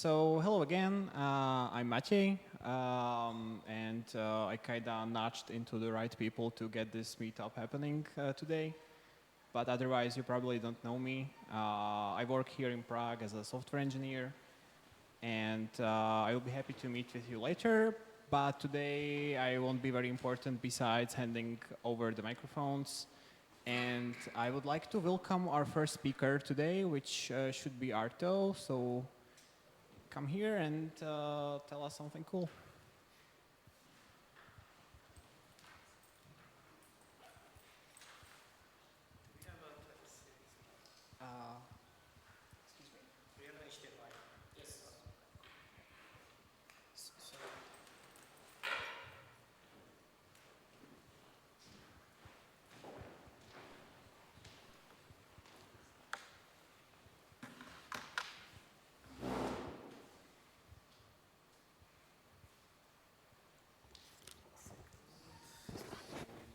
So hello again, I'm Maciej, and I kinda nudged into the right people to get this meetup happening today. But otherwise, you probably don't know me. I work here in Prague as a software engineer, and I will be happy to meet with you later. But today, I won't be very important besides handing over the microphones. And I would like to welcome our first speaker today, which should be Arto. So come here and tell us something cool. Excuse me? Do you have an HDMI? Yes.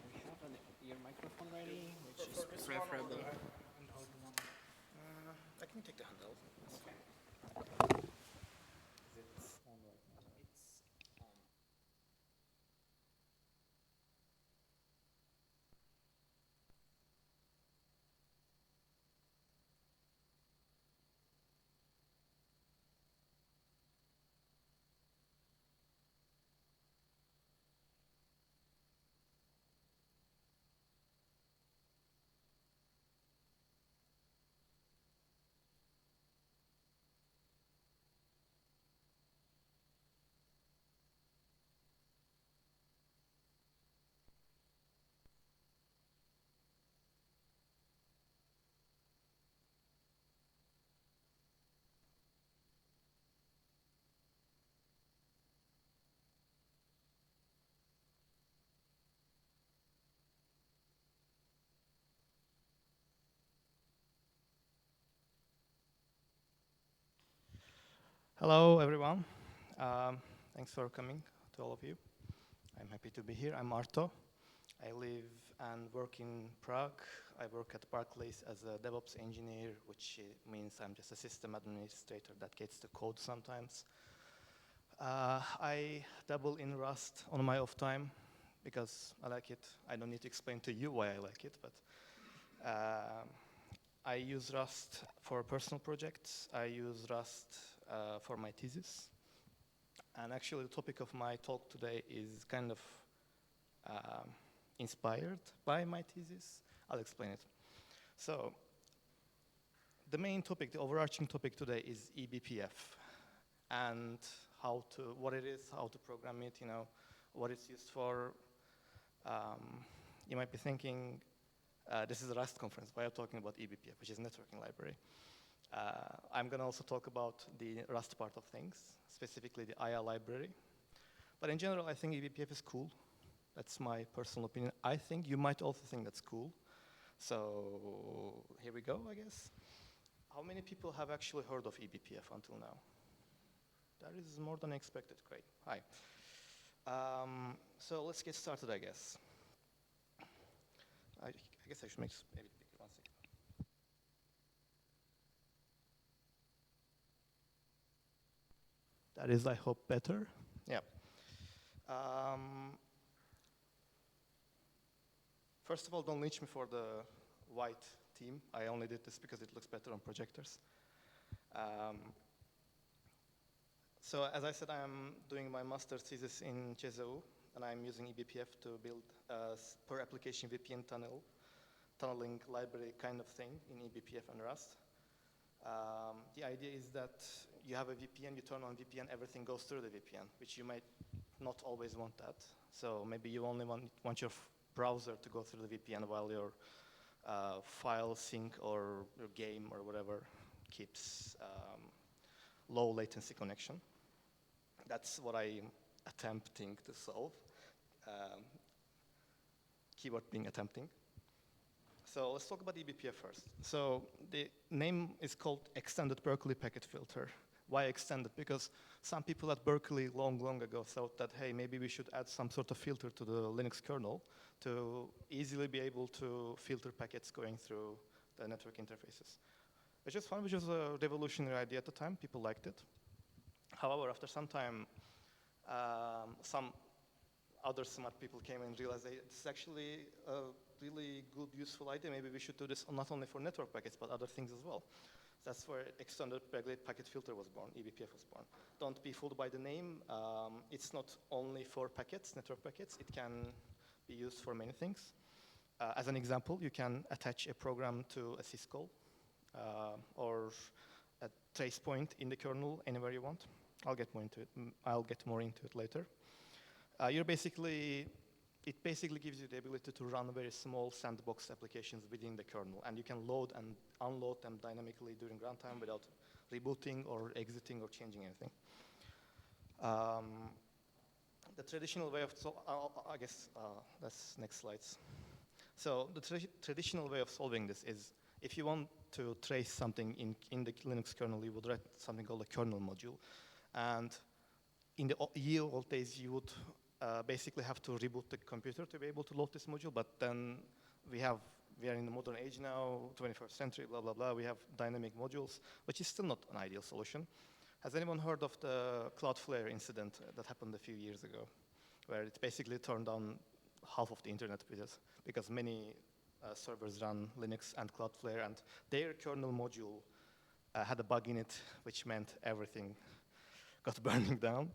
We have an ear microphone ready, which is preferable. I can take the handheld. Okay. It's on right now. It's on. Hello, everyone. Thanks for coming, to all of you. I'm happy to be here. I'm Arto. I live and work in Prague. I work at Barclays as a DevOps engineer, which means I'm just a system administrator that gets the code sometimes. I dabble in Rust on my off time because I like it. I don't need to explain to you why I like it, but I use Rust for personal projects. I use Rust for my thesis. And actually, the topic of my talk today is kind of inspired by my thesis. I'll explain it. So, the main topic, the overarching topic today is eBPF and what it is, how to program it, what it's used for. You might be thinking, this is a Rust conference, why are you talking about eBPF, which is a networking library? I'm going to also talk about the Rust part of things, specifically the IA library. But in general, I think eBPF is cool. That's my personal opinion. I think you might also think that's cool. So here we go, I guess. How many people have actually heard of eBPF until now? That is more than expected. Great. Hi. So let's get started, I guess. I guess I should make maybe bigger. 1 second. That is, I hope, better. Yeah. First of all, don't lynch me for the white theme. I only did this because it looks better on projectors. So as I said, I'm doing my master's thesis in CZU, and I'm using eBPF to build a per application VPN tunneling library kind of thing in eBPF and Rust. The idea is that you have a VPN, you turn on VPN, everything goes through the VPN, which you might not always want that. So maybe you only want your browser to go through the VPN while your file sync or your game or whatever keeps low latency connection. That's what I'm attempting to solve. Keyword being attempting. So let's talk about eBPF first. So the name is called Extended Berkeley Packet Filter. Why extended? Because some people at Berkeley long ago thought that, hey, maybe we should add some sort of filter to the Linux kernel to easily be able to filter packets going through the network interfaces. Which is fun, which was a revolutionary idea at the time. People liked it. However, after some time, some other smart people came and realized that it's actually a really good, useful idea. Maybe we should do this not only for network packets, but other things as well. That's where extended packet filter was born, eBPF was born. Don't be fooled by the name. It's not only for packets, network packets. It can be used for many things. As an example, you can attach a program to a syscall or a trace point in the kernel anywhere you want. I'll get more into it later. It basically gives you the ability to run very small sandbox applications within the kernel, and you can load and unload them dynamically during runtime without rebooting or exiting or changing anything. The traditional way of, I guess that's next slides. So the traditional way of solving this is, if you want to trace something in the Linux kernel, you would write something called a kernel module. And in the ye old days, you would basically have to reboot the computer to be able to load this module, but then we are in the modern age now, 21st century, blah, blah, blah. We have dynamic modules, which is still not an ideal solution. Has anyone heard of the Cloudflare incident that happened a few years ago, where it basically turned on half of the internet because many servers run Linux and Cloudflare, and their kernel module had a bug in it, which meant everything got burning down.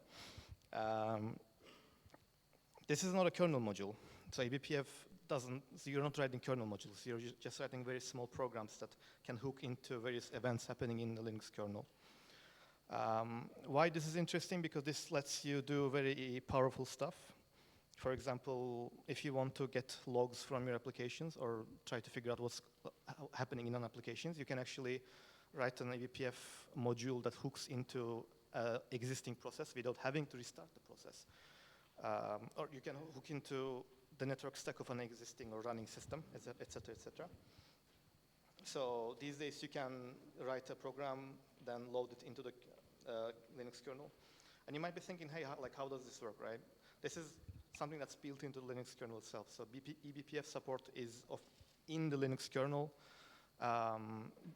This is not a kernel module. So eBPF doesn't, so you're not writing kernel modules. You're just writing very small programs that can hook into various events happening in the Linux kernel. Why this is interesting? Because this lets you do very powerful stuff. For example, if you want to get logs from your applications or try to figure out what's happening in applications, you can actually write an eBPF module that hooks into an existing process without having to restart the process. Or you can hook into the network stack of an existing or running system, et cetera, et cetera. So these days you can write a program, then load it into the Linux kernel. And you might be thinking, hey, how does this work, right? This is something that's built into the Linux kernel itself. So eBPF support is in the Linux kernel.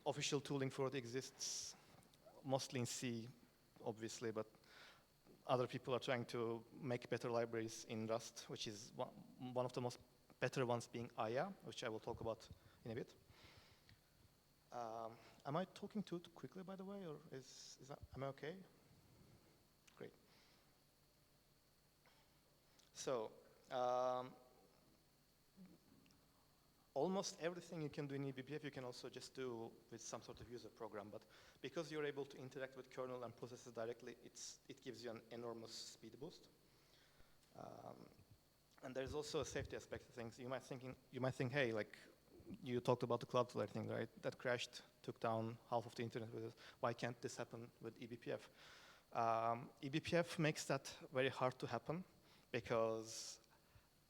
Official tooling for it exists, mostly in C, obviously, but other people are trying to make better libraries in Rust, which is one of the most better ones being Aya, which I will talk about in a bit. Am I talking too quickly, by the way, or am I okay? Great. So, almost everything you can do in eBPF, you can also just do with some sort of user program. But because you're able to interact with kernel and processes directly, it gives you an enormous speed boost. And there's also a safety aspect of things. You might think, hey, like you talked about the Cloudflare thing, right? That crashed, took down half of the internet with it. Why can't this happen with eBPF? eBPF makes that very hard to happen because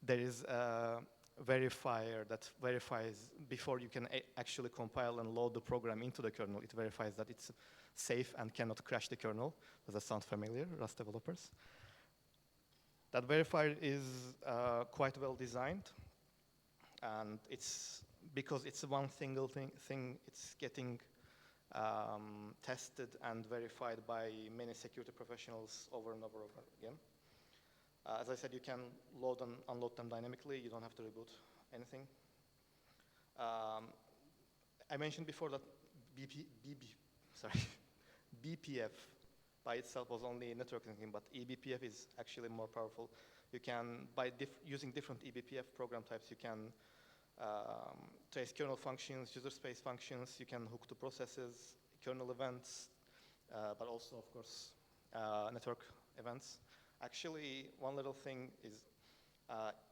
there is a verifier that verifies before you can actually compile and load the program into the kernel. It verifies that it's safe and cannot crash the kernel. Does that sound familiar, Rust developers? That verifier is quite well designed, and it's because it's one single thing, it's getting tested and verified by many security professionals over and over again. As I said, you can load and unload them dynamically. You don't have to reboot anything. I mentioned before that BPF by itself was only networking thing, but eBPF is actually more powerful. You can, using different eBPF program types, you can trace kernel functions, user space functions. You can hook to processes, kernel events, but also, of course, network events. Actually, one little thing is,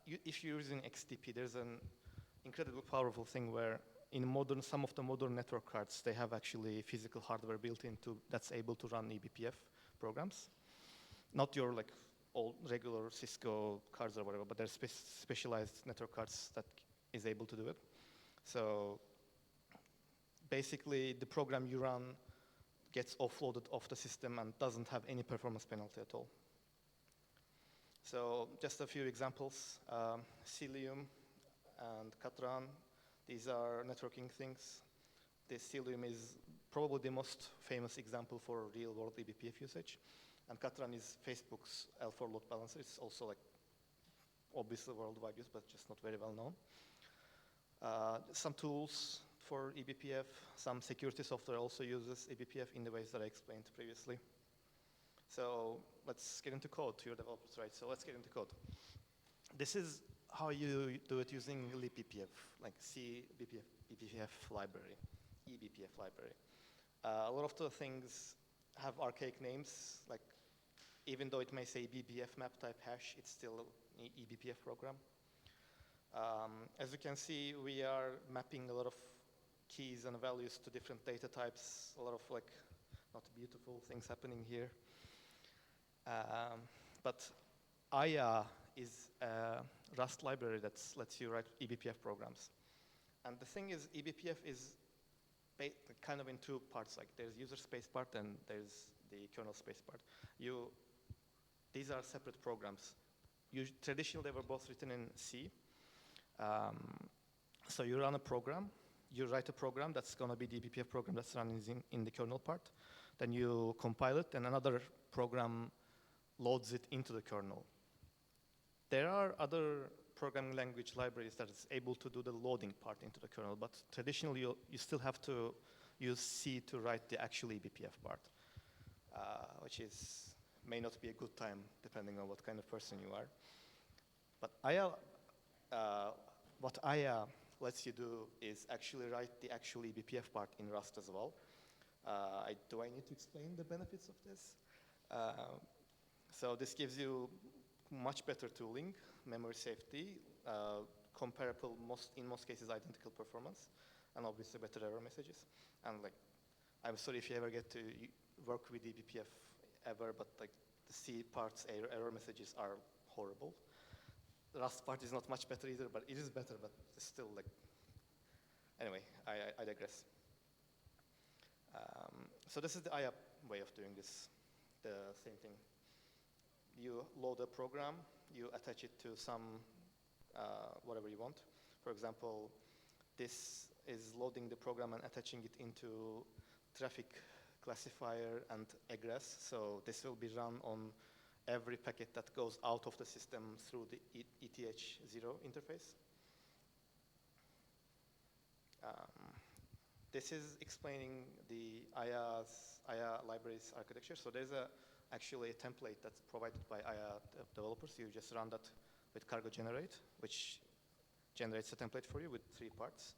if you're using XTP, there's an incredibly powerful thing where in some of the modern network cards, they have actually physical hardware built into that's able to run eBPF programs. Not your like old regular Cisco cards or whatever, but there's specialized network cards that is able to do it. So basically, the program you run gets offloaded off the system and doesn't have any performance penalty at all. So just a few examples, Cilium and Katran, these are networking things. The Cilium is probably the most famous example for real-world eBPF usage. And Katran is Facebook's L4 load balancer. It's also like obviously worldwide use, but just not very well known. Some tools for eBPF, some security software also uses eBPF in the ways that I explained previously. So let's get into code to your developers, right? So let's get into code. This is how you do it using libBPF, like C eBPF library, eBPF library. A lot of the things have archaic names, like even though it may say BBF map type hash, it's still an eBPF program. As you can see, we are mapping a lot of keys and values to different data types, a lot of like not beautiful things happening here. But Aya is a Rust library that lets you write eBPF programs. And the thing is, eBPF is kind of in two parts. Like there's user space part and there's the kernel space part. These are separate programs. Traditionally, they were both written in C. So you run a program. You write a program that's going to be the eBPF program that's running in the kernel part. Then you compile it, and another program loads it into the kernel. There are other programming language libraries that is able to do the loading part into the kernel, but traditionally you still have to use C to write the actual eBPF part, which may not be a good time depending on what kind of person you are. But what Aya lets you do is actually write the actual eBPF part in Rust as well. Do I need to explain the benefits of this? So this gives you much better tooling, memory safety, comparable, in most cases, identical performance, and obviously better error messages. And like, I'm sorry if you ever get to work with eBPF ever, but like the C part's error messages are horrible. The Rust part is not much better either, but it is better, but it's still like, anyway, I digress. So this is the Aya way of doing this, the same thing. You load a program, you attach it to some whatever you want. For example, this is loading the program and attaching it into traffic classifier and egress. So this will be run on every packet that goes out of the system through the ETH0 interface. This is explaining the Aya libraries architecture. So there's actually a template that's provided by Aya developers. You just run that with cargo generate, which generates a template for you with 3 parts.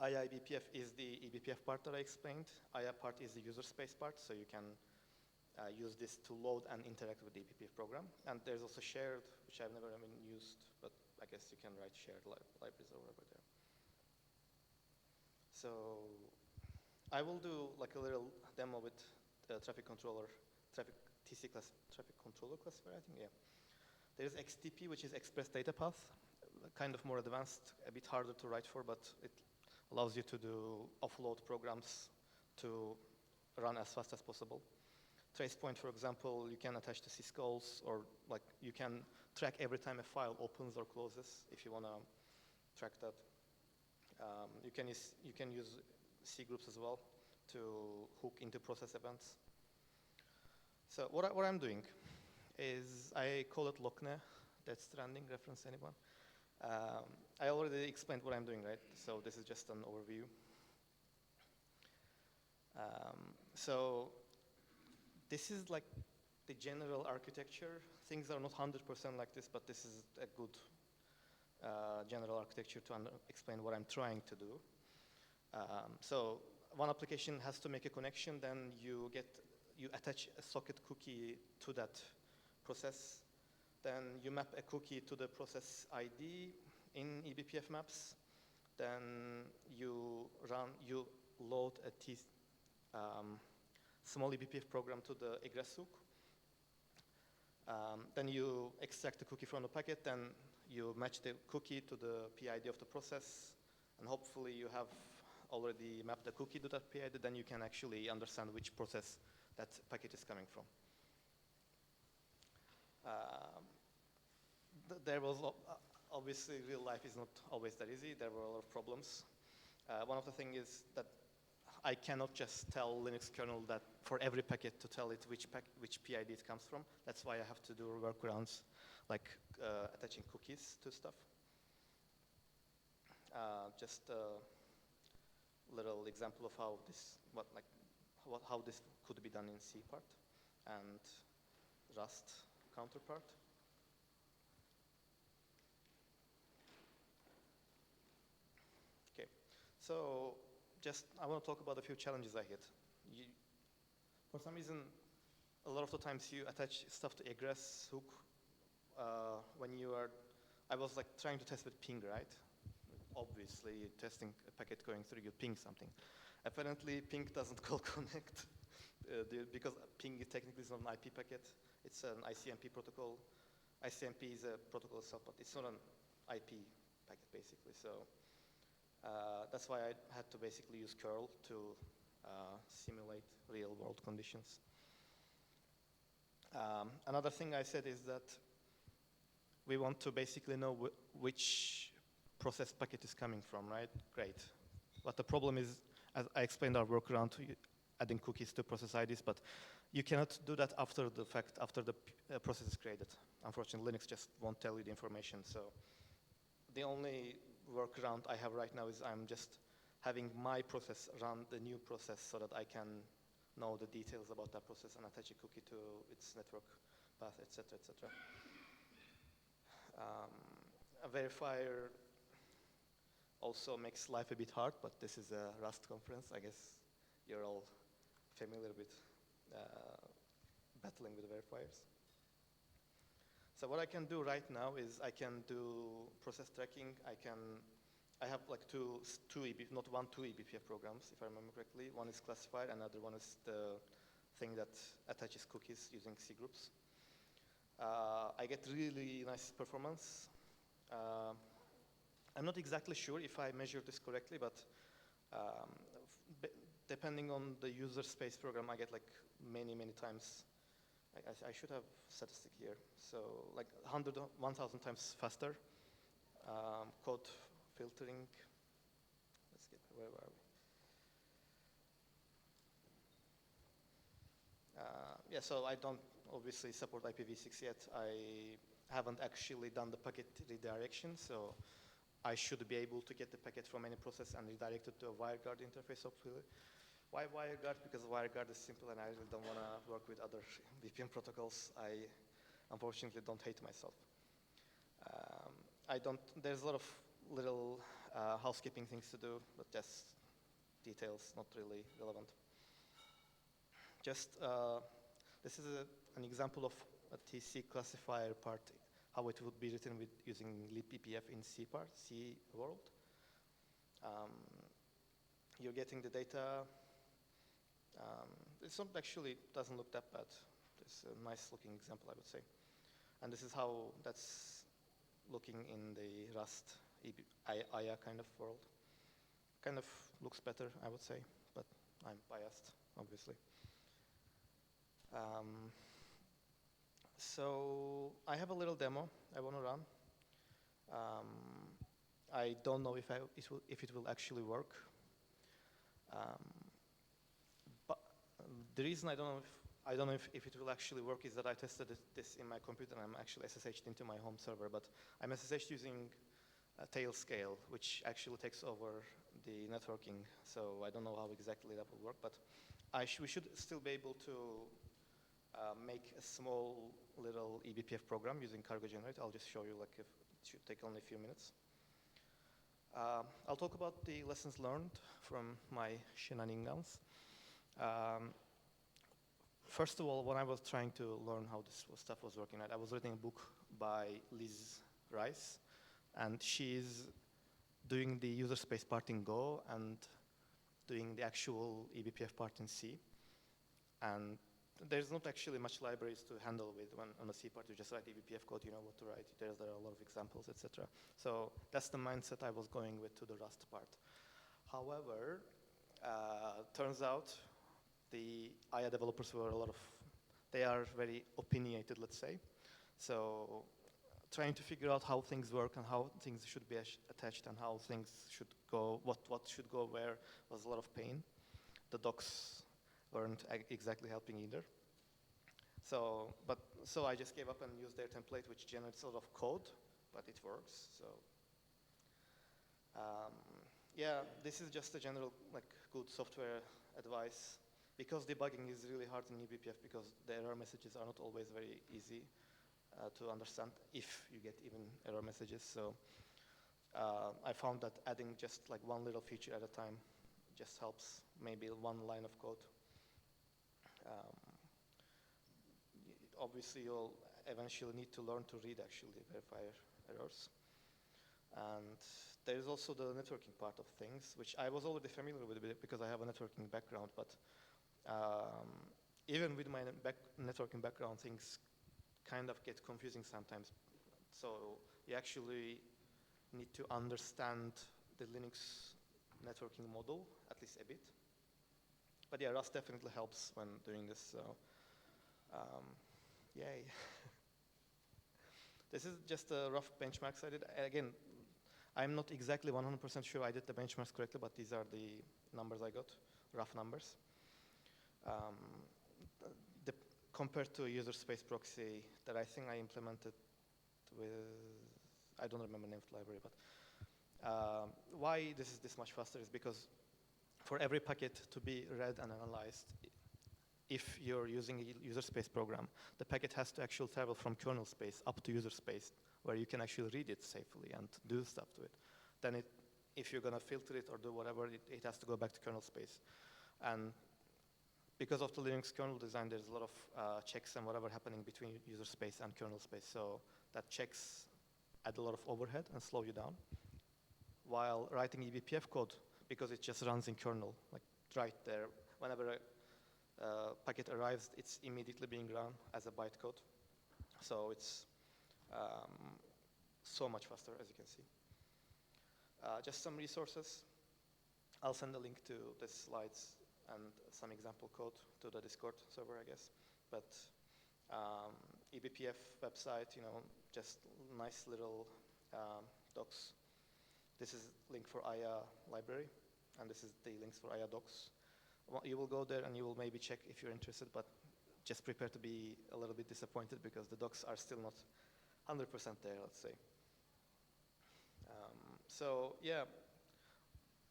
Aya eBPF is the eBPF part that I explained. Aya part is the user space part, so you can use this to load and interact with the eBPF program. And there's also shared, which I've never even used, but I guess you can write shared libraries over there. So I will do like a little demo with traffic controller classifier, I think, yeah. There's XTP, which is Express Data Path, kind of more advanced, a bit harder to write for, but it allows you to do offload programs to run as fast as possible. TracePoint, for example, you can attach to syscalls, or like you can track every time a file opens or closes if you want to track that. You can use C groups as well to hook into process events. So what I'm doing is I call it Lokne, Death Stranding, reference anyone? I already explained what I'm doing, right? So this is just an overview. So this is like the general architecture. Things are not 100% like this, but this is a good general architecture to explain what I'm trying to do. So one application has to make a connection, then you attach a socket cookie to that process. Then you map a cookie to the process ID in eBPF maps. Then you load a small eBPF program to the egress hook. Then you extract the cookie from the packet, then you match the cookie to the PID of the process, and hopefully you have already mapped the cookie to that PID, then you can actually understand which process that packet is coming from. There was, obviously, real life is not always that easy. There were a lot of problems. One of the things is that I cannot just tell Linux kernel that for every packet to tell it which PID it comes from. That's why I have to do workarounds, like attaching cookies to stuff. Just a little example of how this could be done in C part and Rust counterpart. Okay, so I want to talk about a few challenges I hit. For some reason, a lot of the times you attach stuff to egress hook I was like trying to test with ping, right? Obviously, testing a packet going through, you ping something. Apparently, ping doesn't call connect because ping technically is not an IP packet. It's an ICMP protocol. ICMP is a protocol itself, but it's not an IP packet, basically. So that's why I had to basically use curl to simulate real-world conditions. Another thing I said is that we want to basically know which process packet is coming from, right? Great. But the problem is, as I explained our workaround to adding cookies to process IDs, but you cannot do that after the fact, after the process is created. Unfortunately, Linux just won't tell you the information. So the only workaround I have right now is I'm just having my process run the new process so that I can know the details about that process and attach a cookie to its network path, etc., etc. A verifier also makes life a bit hard, but this is a Rust conference. I guess you're all familiar with battling with verifiers. So what I can do right now is I can do process tracking. I have like two eBPF programs, if I remember correctly. One is classified, another one is the thing that attaches cookies using C groups. I get really nice performance. I'm not exactly sure if I measured this correctly, but depending on the user space program, I get like many times. I should have statistic here. So like 1,000 times faster. Code filtering. Let's get, where are we? Yeah, so I don't obviously support IPv6 yet. I haven't actually done the packet redirection, so I should be able to get the packet from any process and redirect it to a WireGuard interface, hopefully. Why WireGuard? Because WireGuard is simple and I really don't want to work with other VPN protocols. I unfortunately don't hate myself. There's a lot of little housekeeping things to do, but just details, not really relevant. Just, this is an example of a TC classifier part, how it would be written with using eBPF in C world. You're getting the data. It's not actually, doesn't look that bad. It's a nice looking example, I would say. And this is how that's looking in the Rust IA kind of world. Kind of looks better, I would say, but I'm biased, obviously. So I have a little demo I want to run. I don't know if it will actually work. But the reason I don't know if it will actually work is that I tested this in my computer and I'm actually SSH'd into my home server, but I'm SSH'd using a Tailscale, which actually takes over the networking. So I don't know how exactly that will work, but we should still be able to make a small little eBPF program using cargo generate. I'll just show you, like, if it should take only a few minutes. I'll talk about the lessons learned from my shenanigans. First of all, when I was trying to learn how this stuff was working, I was reading a book by Liz Rice, and she's doing the user space part in Go and doing the actual eBPF part in C. And there's not actually much libraries to handle with when on a C part. You just write eBPF code, you know what to write. There are a lot of examples, etc. So that's the mindset I was going with to the Rust part. However, turns out the IA developers were they are very opinionated, let's say. So trying to figure out how things work and how things should be attached and how things should go, what should go where, was a lot of pain. The docs weren't exactly helping either. So I just gave up and used their template, which generates a lot of code, but it works. So yeah, this is just a general good software advice, because debugging is really hard in eBPF because the error messages are not always very easy to understand if you get even error messages. So I found that adding just one little feature at a time just helps, maybe one line of code. Obviously, you'll eventually need to learn to read actually verifier errors. And there is also the networking part of things, which I was already familiar with because I have a networking background, but even with my networking background, things kind of get confusing sometimes. So you actually need to understand the Linux networking model, at least a bit. But yeah, Rust definitely helps when doing this, so yay. This is just a rough benchmarks I did. Again, I'm not exactly 100% sure I did the benchmarks correctly, but these are the numbers I got, rough numbers. Compared to a user space proxy that I think I implemented with, I don't remember the name of the library, but why this is this much faster is because for every packet to be read and analyzed, if you're using a user space program, the packet has to actually travel from kernel space up to user space, where you can actually read it safely and do stuff to it. Then if you're gonna filter it or do whatever, it has to go back to kernel space. And because of the Linux kernel design, there's a lot of checks and whatever happening between user space and kernel space. So that checks add a lot of overhead and slow you down. While writing eBPF code, because it just runs in kernel, right there, whenever a packet arrives, it's immediately being run as a bytecode. So it's so much faster, as you can see. Just some resources. I'll send a link to the slides and some example code to the Discord server, I guess. But eBPF website, just nice little docs. This is link for IA library, and this is the links for IA docs. You will go there and you will maybe check if you're interested, but just prepare to be a little bit disappointed because the docs are still not 100% there, let's say. So yeah,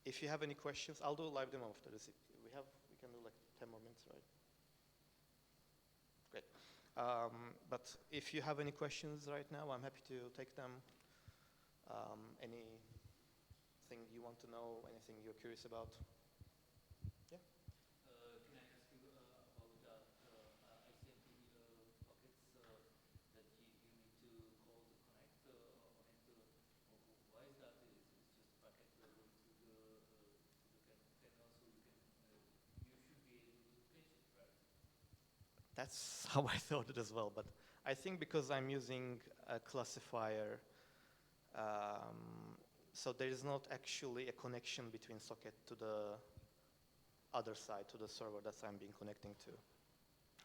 if you have any questions, I'll do a live demo after this. We can do 10 more minutes, right? Great. But if you have any questions right now, I'm happy to take them. Anything you want to know, anything you're curious about? Yeah. Can I ask you about that ICMP buckets that you need to call to connect on it? Why is that? It's just a packet that goes to the kernel, so you should be able to catch it, right? That's how I thought it as well, but I think because I'm using a classifier, so there is not actually a connection between socket to the other side, to the server that I'm being connecting to.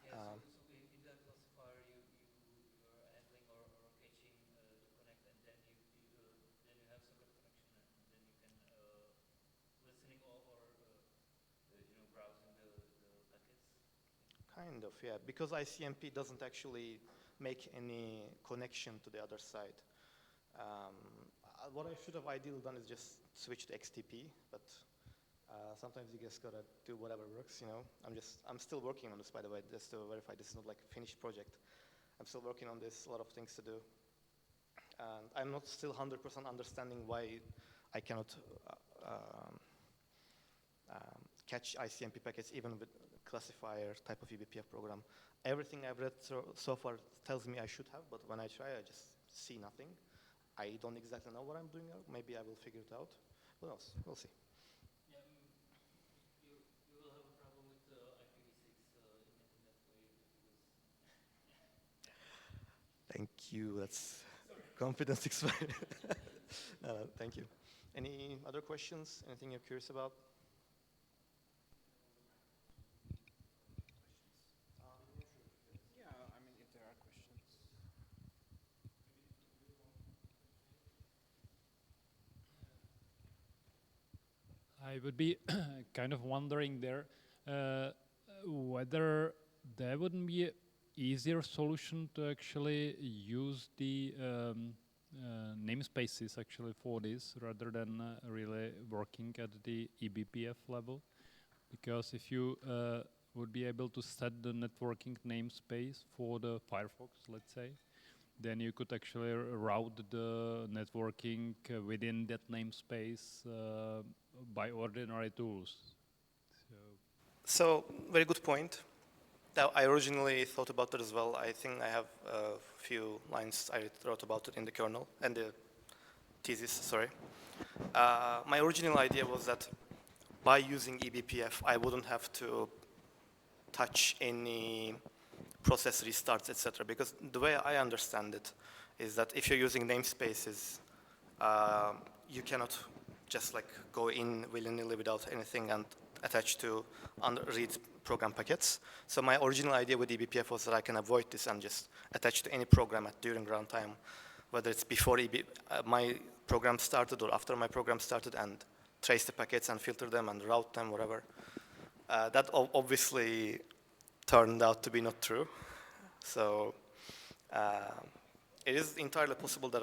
Yeah, so in that classifier, you're handling or catching the connect, and then you have socket connection, and then you can listening or browsing the packets. Kind of, yeah, because ICMP doesn't actually make any connection to the other side. What I should have ideally done is just switch to XTP, but sometimes you just gotta do whatever works, I'm still working on this, by the way, just to verify this is not a finished project. I'm still working on this, a lot of things to do. And I'm not still 100% understanding why I cannot catch ICMP packets even with classifier type of eBPF program. Everything I've read so far tells me I should have, but when I try, I just see nothing. I don't exactly know what I'm doing now. Maybe I will figure it out. Who knows? We'll see. Yeah, you will have a problem with IPv6 in that way because. Thank you. That's confidence expired. No, thank you. Any other questions? Anything you're curious about? Yeah, if there are questions. I would be kind of wondering there whether there wouldn't be an easier solution to actually use the namespaces actually for this rather than really working at the eBPF level. Because if you would be able to set the networking namespace for the Firefox, let's say, then you could actually route the networking within that namespace by ordinary tools. So, very good point. Now, I originally thought about it as well. I think I have a few lines I wrote about it in the kernel, and the thesis, sorry. My original idea was that by using eBPF, I wouldn't have to touch any process restarts, etc. Because the way I understand it is that if you're using namespaces, you cannot just like go in willy-nilly without anything and attach to read program packets. So my original idea with eBPF was that I can avoid this and just attach to any program during runtime, whether it's before my program started or after my program started, and trace the packets and filter them and route them, whatever. That obviously turned out to be not true. So it is entirely possible that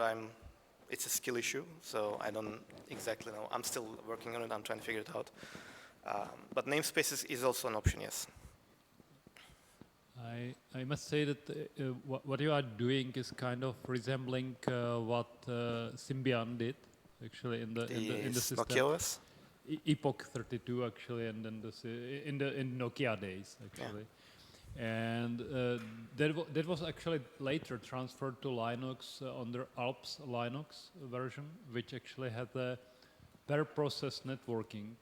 it's a skill issue, so I don't exactly know. I'm still working on it, I'm trying to figure it out. But namespaces is also an option, yes. I must say that what you are doing is kind of resembling what Symbian did, actually, in the system. Nokia OS? Epoch 32, actually, and then in Nokia days, actually. Yeah. And that was actually later transferred to Linux under Alps Linux version, which actually had a per process networking.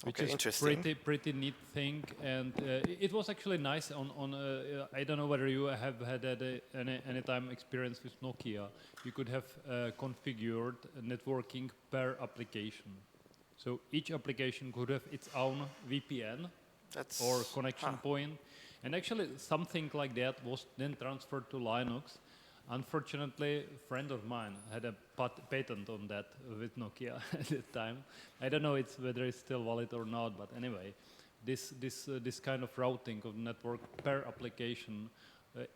Which is pretty neat thing, and it was actually nice on I don't know whether you have had any time experience with Nokia. You could have configured networking per application. So each application could have its own VPN or connection point. And actually something like that was then transferred to Linux. Unfortunately, a friend of mine had a patent on that with Nokia at that time. I don't know whether it's still valid or not, but anyway, this kind of routing of network per application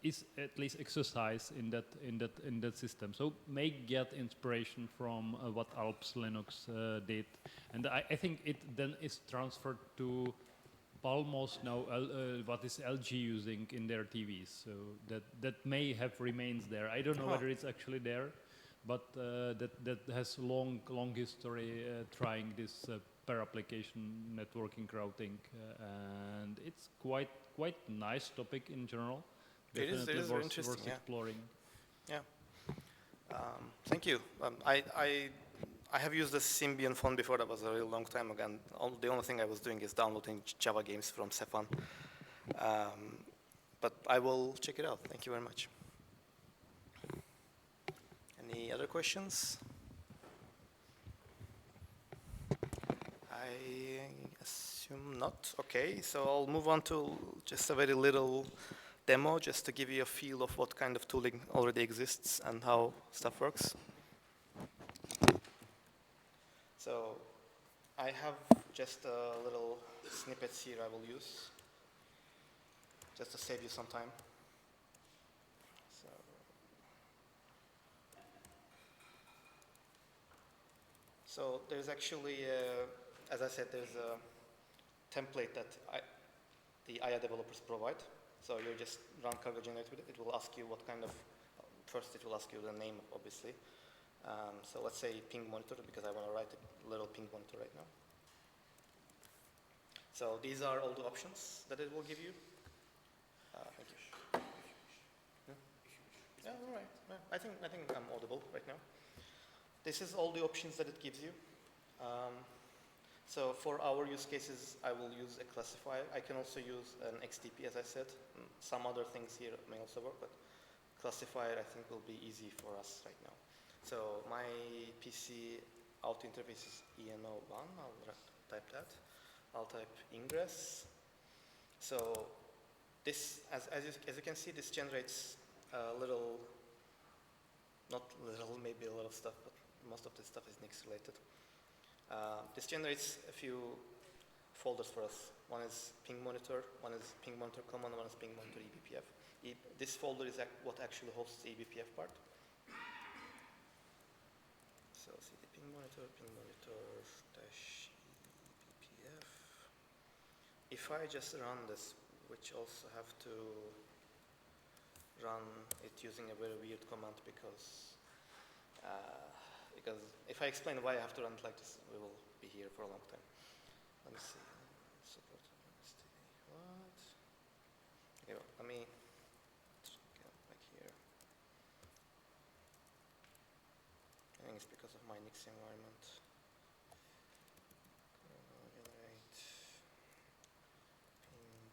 is at least exercised in that system. So may get inspiration from what Alps Linux did, and I think it then is transferred to almost now what is LG using in their TVs, so that may have remains there. I don't know whether it's actually there, but that has long history trying this per application networking routing, and it's quite nice topic in general. It is very interesting. Worth exploring. Yeah. Thank you. I have used the Symbian phone before. That was a really long time ago. And the only thing I was doing is downloading Java games from Cephan. But I will check it out. Thank you very much. Any other questions? I assume not. Okay, so I'll move on to just a very little demo, just to give you a feel of what kind of tooling already exists and how stuff works. So I have just a little snippets here I will use, just to save you some time. So there's actually, as I said, there's a template that the IA developers provide. So you just run cargo generate with it. It will ask you what kind of, first it will ask you the name, obviously. So let's say ping monitor, because I want to write a little ping monitor right now. So these are all the options that it will give you. Thank you. Yeah, all right. I think I'm audible right now. This is all the options that it gives you. So for our use cases, I will use a classifier. I can also use an XTP, as I said. Some other things here may also work, but classifier I think will be easy for us right now. So my PC out interface is ENO1. I'll type that. I'll type ingress. So this, as you can see, this generates a little, not little, maybe a lot of stuff, but most of this stuff is Nix related. This generates a few folders for us. One is ping monitor, one is ping monitor common, one is ping monitor eBPF. This folder is what actually hosts the eBPF part. So cd ping monitor dash eBPF. If I just run this, which also have to run it using a very weird command because if I explain why I have to run it like this, we will be here for a long time. Let me see. Support STD. What? Okay, well, let me get back here. I think it's because of my Nix environment. Generate ping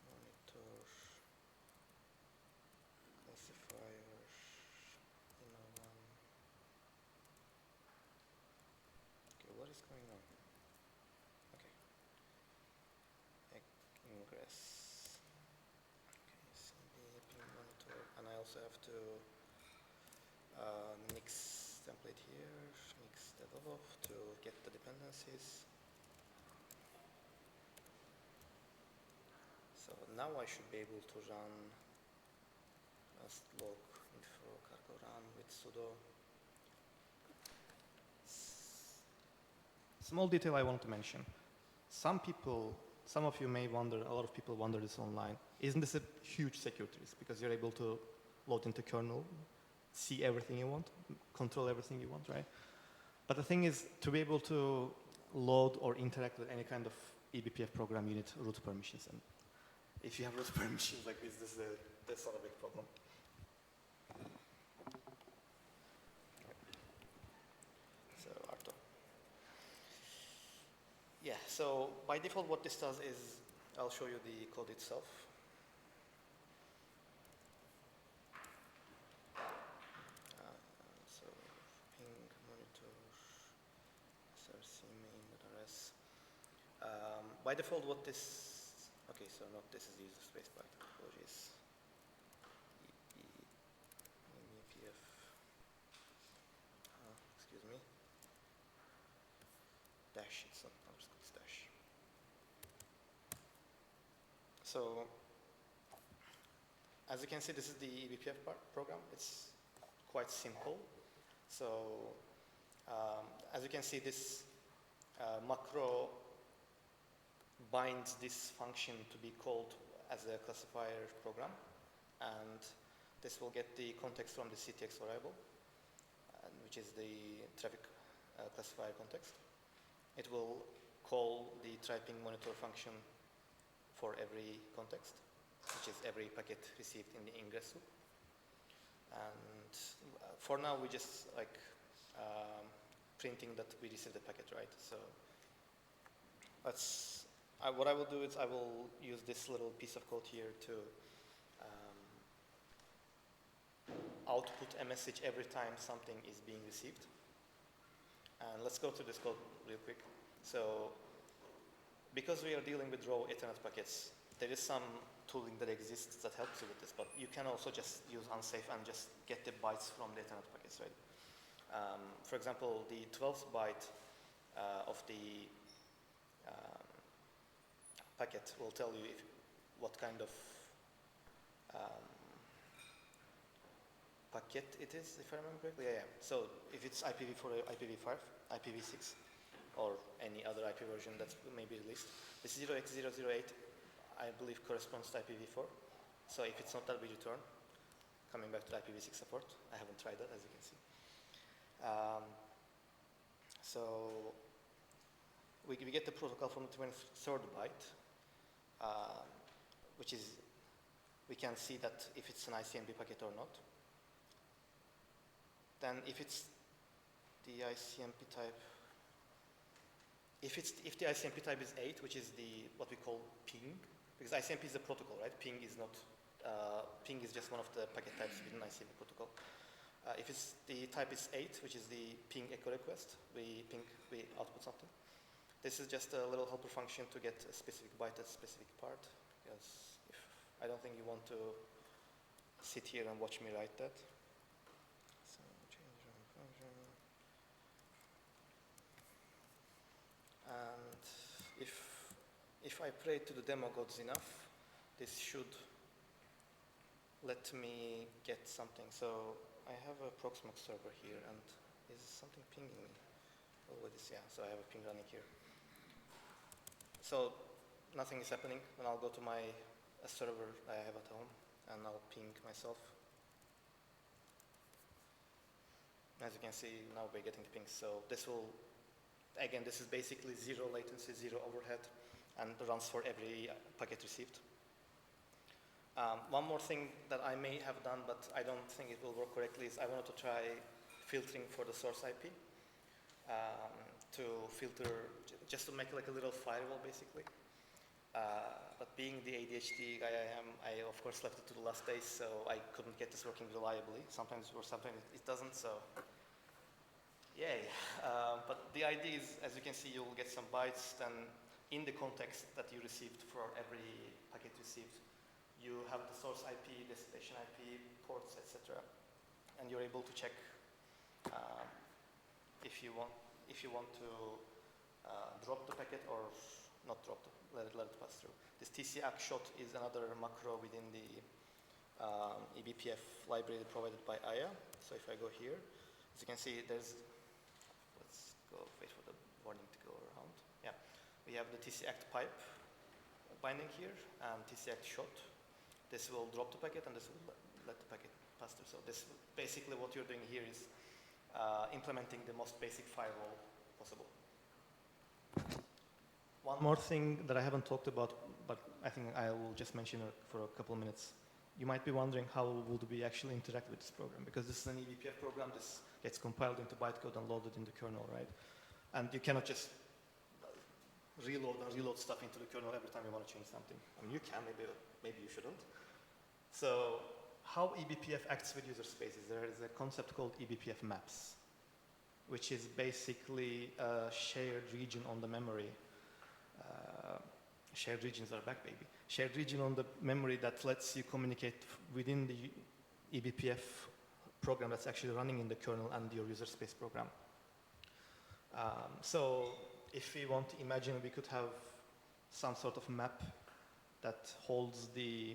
monitor classifier one. Okay, what is going on? Okay. Ingress. Okay, cd ping monitor, and I also have to Nix template here, Nix develop to get the dependencies. So now I should be able to run Rust log info cargo run with sudo. Small detail I want to mention. Some of you may wonder, a lot of people wonder this online, isn't this a huge security risk? Because you're able to load into kernel, see everything you want, control everything you want, right? But the thing is, to be able to load or interact with any kind of eBPF program, you need root permissions. And if you have root permissions like this, that's not a big problem. So Arto. Yeah, so by default what this does is, I'll show you the code itself. So ping monitor src main.rs. By default what this, okay, so not this is the user space byte, apologies. eBPF, excuse me. Dash, it's not underscore, it's dash. So, as you can see, this is the eBPF program. It's quite simple. So, as you can see, this macro binds this function to be called as a classifier program, and this will get the context from the CTX variable, which is the traffic classifier context. It will call the try ping monitor function for every context, which is every packet received in the ingress loop. And for now, we just like printing that we received the packet, right? So what I will do is I will use this little piece of code here to output a message every time something is being received. And let's go through this code real quick. So, because we are dealing with raw Ethernet packets, there is some tooling that exists that helps you with this, but you can also just use unsafe and just get the bytes from the Ethernet packets, right? For example, the 12th byte of the packet will tell you what kind of packet it is, if I remember correctly. Yeah. So if it's IPv4 or IPv5, IPv6, or any other IP version that may be released, this 0x008, I believe, corresponds to IPv4. So if it's not that, we return. Coming back to IPv6 support, I haven't tried that, as you can see. So we get the protocol from the 23rd byte, which is, we can see that if it's an ICMP packet or not. Then if it's the ICMP type, if the ICMP type is 8, which is what we call ping, because ICMP is a protocol, right? Ping is not, ping is just one of the packet types within ICMP protocol. If the type is 8, which is the ping echo request, we output something. This is just a little helper function to get a specific byte at a specific part, because I don't think you want to sit here and watch me write that. So change run function. I pray to the demo gods enough, this should let me get something. So I have a Proxmox server here, and is something pinging me? Oh, what is, yeah, so I have a ping running here. So nothing is happening, and I'll go to my server I have at home, and I'll ping myself. As you can see, now we're getting the pings. So this will, again, this is basically zero latency, zero overhead, and runs for every packet received. One more thing that I may have done, but I don't think it will work correctly, is I wanted to try filtering for the source IP to filter, just to make like a little firewall, basically. But being the ADHD guy I am, I of course left it to the last days, so I couldn't get this working reliably. Sometimes it works, sometimes it doesn't, so yay. But the idea is, as you can see, you'll get some bytes, then in the context that you received for every packet received, you have the source IP, destination IP, ports, etc. And you're able to check if you want to drop the packet or not drop it, let it pass through. This TC-ACK shot is another macro within the eBPF library provided by Aya. So if I go here, as you can see, there's, let's go wait for the warning to go around. Yeah, we have the TC-ACK pipe binding here and TC-ACK shot. This will drop the packet and this will let the packet pass through. So this basically what you're doing here is implementing the most basic firewall possible. One more thing that I haven't talked about, but I think I will just mention it for a couple of minutes. You might be wondering how would we actually interact with this program, because this is an eBPF program. This gets compiled into bytecode and loaded in the kernel, right? And you cannot just reload and reload stuff into the kernel every time you want to change something. I mean, you can, maybe you shouldn't. So how eBPF acts with user spaces, there is a concept called eBPF maps, which is basically a shared region on the memory. Shared regions are back, baby. Shared region on the memory that lets you communicate within the eBPF program that's actually running in the kernel and your user space program. So if we want to imagine, we could have some sort of map that holds the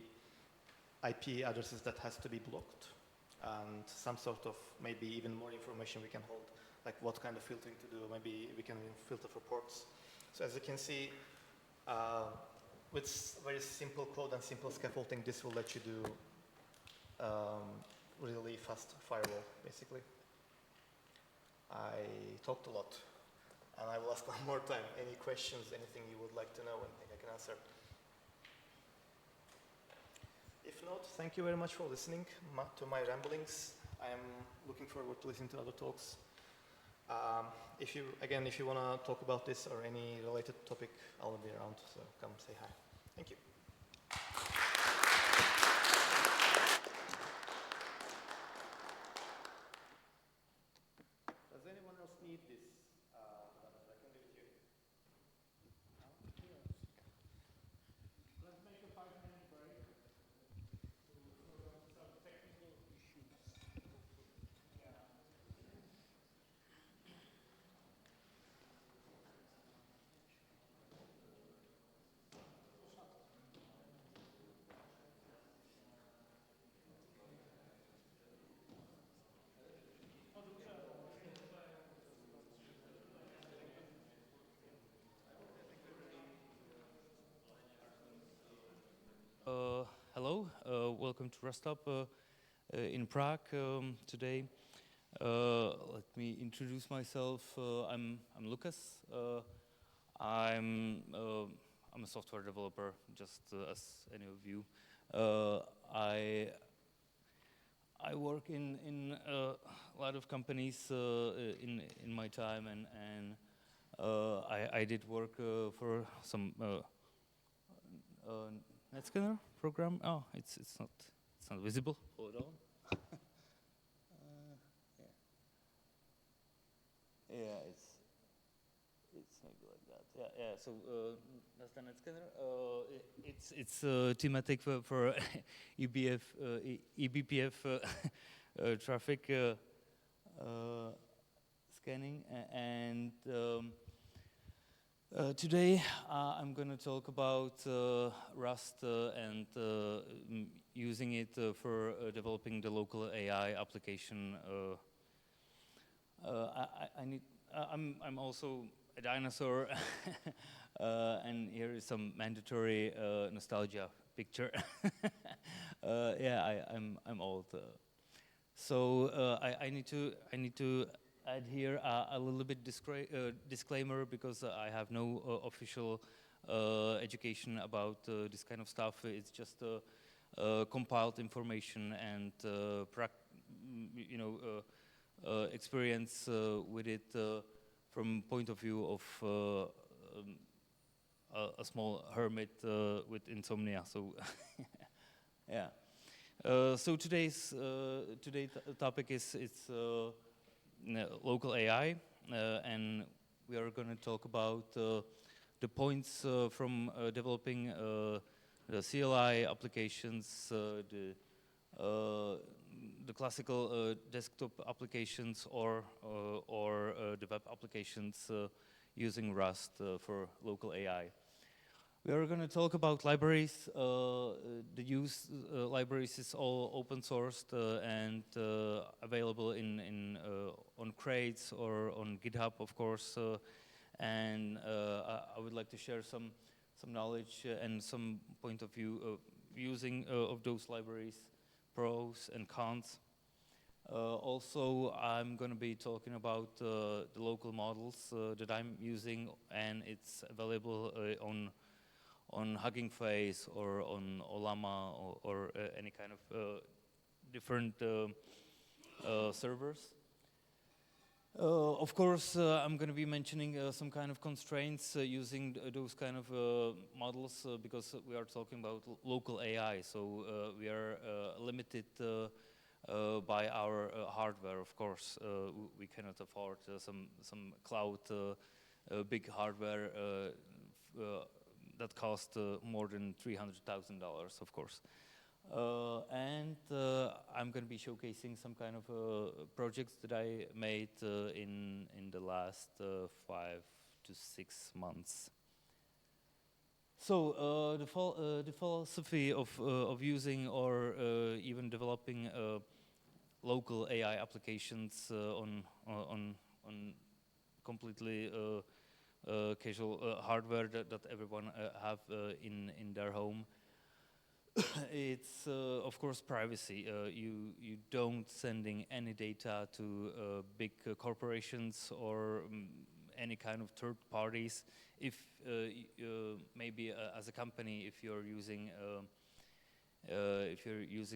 IP addresses that has to be blocked, and some sort of maybe even more information we can hold, like what kind of filtering to do. Maybe we can filter for ports. So as you can see, with very simple code and simple scaffolding, this will let you do really fast firewall, basically. I talked a lot, and I will ask one more time. Any questions, anything you would like to know, anything I can answer? If not, thank you very much for listening to my ramblings. I am looking forward to listening to other talks. If you want to talk about this or any related topic, I'll be around, so come say hi. Thank you. Does anyone else need this? I can leave it here. Let's make a 5-minute break to sort out some technical issues. Hello, welcome to Rust in Prague today. Let me introduce myself. I'm Lukáš. I'm a software developer, just as any of you. I work in a lot of companies in my time, and I did work for some NetScanner program. Oh, it's not visible. Hold on. Yeah, it's maybe like that. Yeah. So that's the NetScanner. It's thematic for eBPF traffic scanning, and Today I'm going to talk about Rust and using it for developing the local AI application. I'm also a dinosaur, and here is some mandatory nostalgia picture. Yeah, I'm old. So I need to add here a little bit disclaimer because I have no official education about this kind of stuff. It's just compiled information and experience with it from point of view of a small hermit with insomnia. So yeah. So today's topic is local AI, and we are going to talk about the points from developing the CLI applications, the classical desktop applications, or the web applications using Rust for local AI. We are going to talk about libraries. The use libraries is all open sourced and available on crates or on GitHub, of course. And I would like to share some knowledge and some point of view of using of those libraries, pros and cons. Also, I'm going to be talking about the local models that I'm using, and it's available on Hugging Face or on Olama or any kind of different servers. Of course, I'm going to be mentioning some kind of constraints using those kind of models because we are talking about local AI, so we are limited by our hardware, of course. We cannot afford some cloud big hardware that cost more than $300,000, of course. And I'm going to be showcasing some kind of projects that I made in the last 5 to 6 months. So the philosophy of using or even developing local AI applications on completely casual hardware that everyone have in their home. It's of course privacy. You don't sending any data to big corporations or any kind of third parties. If maybe as a company, if you're using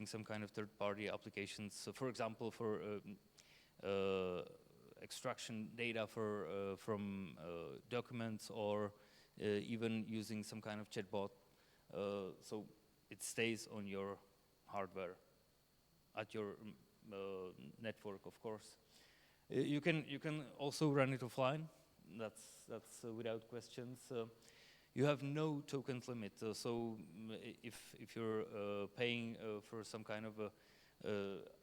some kind of third-party applications, so for example, for extraction data from documents, or even using some kind of chatbot, so it stays on your hardware, at your network, of course. You can also run it offline. That's without questions. You have no tokens limit. So if you're paying for some kind of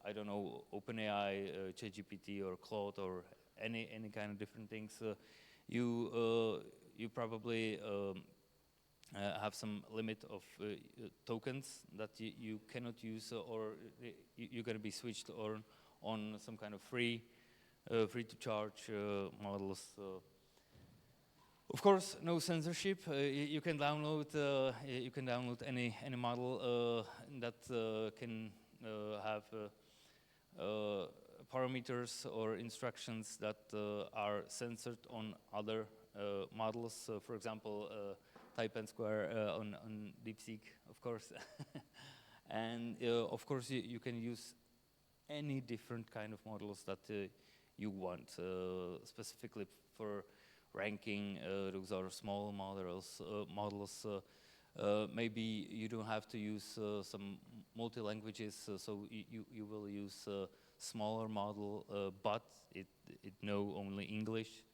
I don't know, OpenAI, ChatGPT, or Claude, or any kind of different things, you probably have some limit of tokens that you cannot use, or you're going to be switched on some kind of free to charge models. Of course, no censorship. You can download any model that can have parameters or instructions that are censored on other models. For example, Type N Square on DeepSeek, of course. And of course, you can use any different kind of models that you want, specifically for ranking. Those are small models. Maybe you don't have to use some multi-languages, so you will use a smaller model, but it know only English,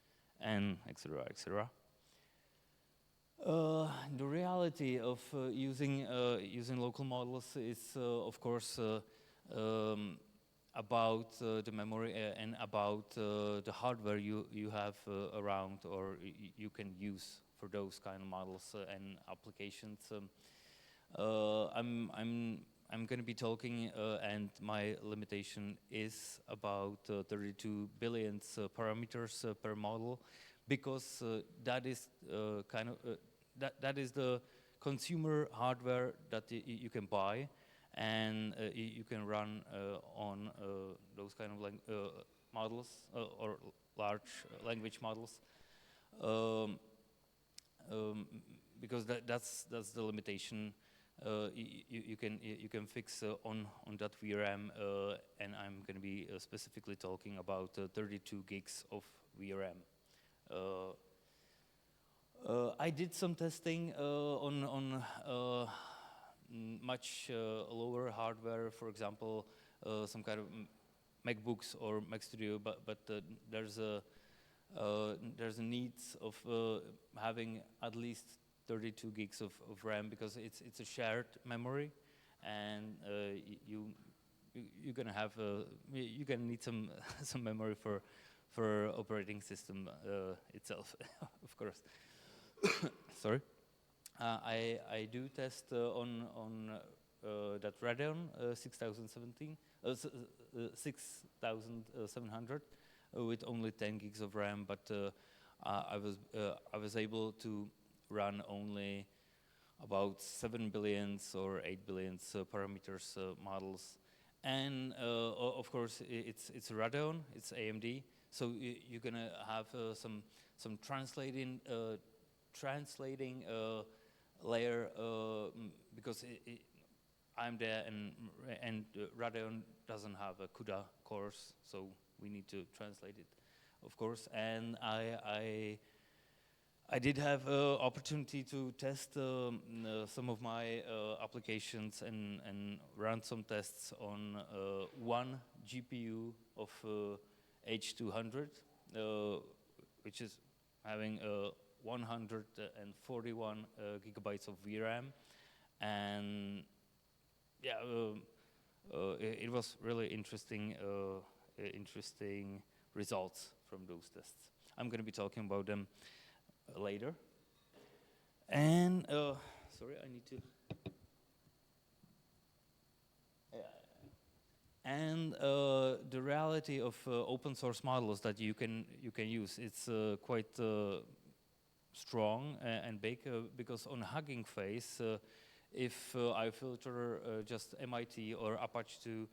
and etc. etc. The reality of using local models is, of course, about the memory and about the hardware you have around or you can use for those kind of models and applications. I'm going to be talking, and my limitation is about 32 billion parameters per model, because that is that is the consumer hardware that you can buy, and you can run on those kind of models or large language models, because that's the limitation. You can fix on that VRAM, and I'm going to be specifically talking about 32 gigs of VRAM. I did some testing on much lower hardware, for example, some kind of MacBooks or Mac Studio, but there's a need of having at least 32 gigs of RAM, because it's a shared memory, and you're gonna have you're gonna need some some memory for operating system itself, of course. Sorry. I do test on that Radeon 6700 with only 10 gigs of RAM, but I was able to run only about 7 billion or 8 billion parameters models, and of course it's Radeon, it's AMD, so you're gonna have some translating layer, because I'm there, and Radeon doesn't have a CUDA cores, so we need to translate it, of course. And I did have opportunity to test some of my applications and run some tests on one GPU of H200, which is having 141 gigabytes of VRAM, and yeah, it was really interesting results from those tests. I'm going to be talking about them later. And sorry, I need to. And the reality of open source models that you can use, it's quite strong and big, because on Hugging Face, if I filter just MIT or Apache 2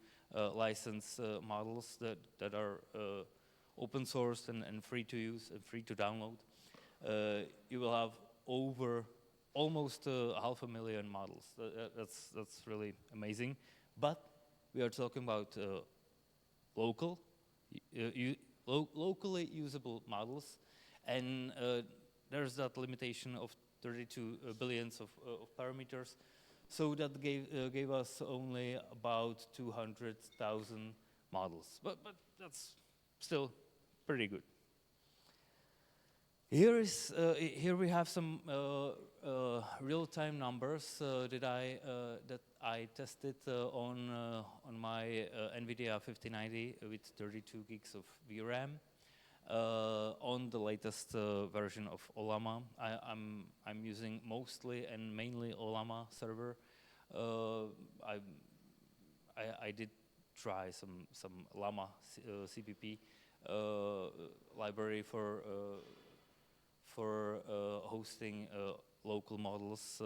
license models that are open source and free to use and free to download, you will have over almost 500,000 models. That's really amazing. But we are talking about locally usable models, and there's that limitation of 32 billions of parameters. So that gave us only about 200,000 models, but that's still pretty good. Here we have some real-time numbers that I tested on my NVIDIA 5090 with 32 gigs of VRAM on the latest version of Ollama. I'm using mostly and mainly Ollama server. I did try some Llama CPP library for hosting local models,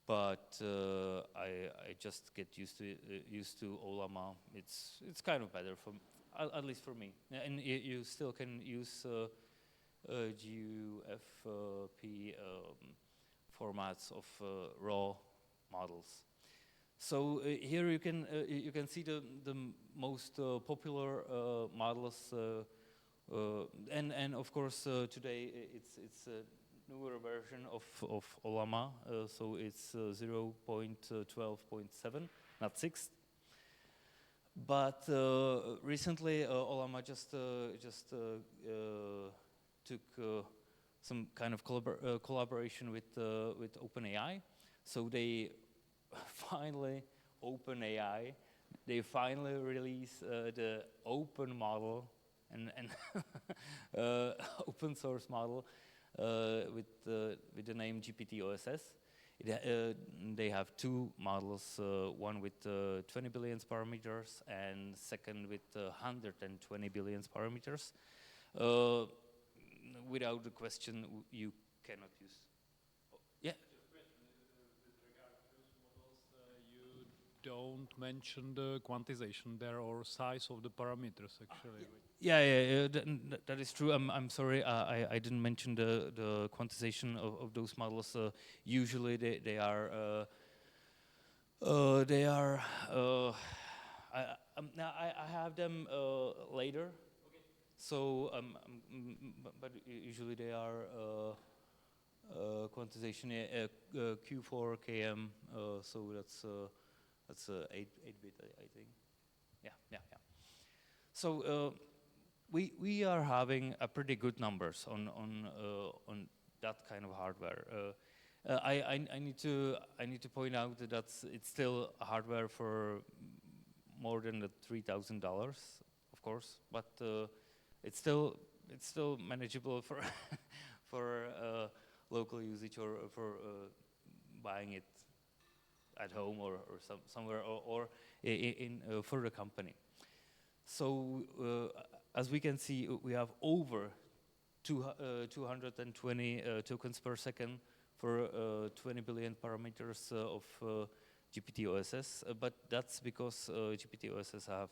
but I just get used to Ollama. It's kind of better at least for me. And you still can use GUFP formats of raw models. So here you can see the most popular models. And of course today it's a newer version of Ollama, so it's 0.12.7, not 6. But recently Ollama just took some kind of collaboration with OpenAI. So they finally OpenAI they finally release the open model and open source model with the name GPT-OSS. They have two models, one with 20 billion parameters and second with 120 billion parameters. Without the question, you cannot use. Oh, yeah. With regard to those models, you don't mention the quantization there or size of the parameters actually. Yeah, that is true. I'm sorry, I didn't mention the quantization of those models. Usually they are. I have them later. Okay. So but usually they are quantization Q4 km. So that's 8-bit, I think. Yeah. So we are having a pretty good numbers on that kind of hardware. I need to point out that it's still hardware for more than the $3,000, of course, but it's still manageable for for local usage or for buying it at home or somewhere or in for the company. So as we can see, we have over 220 tokens per second for 20 billion parameters of GPT-OSS, but that's because GPT-OSS have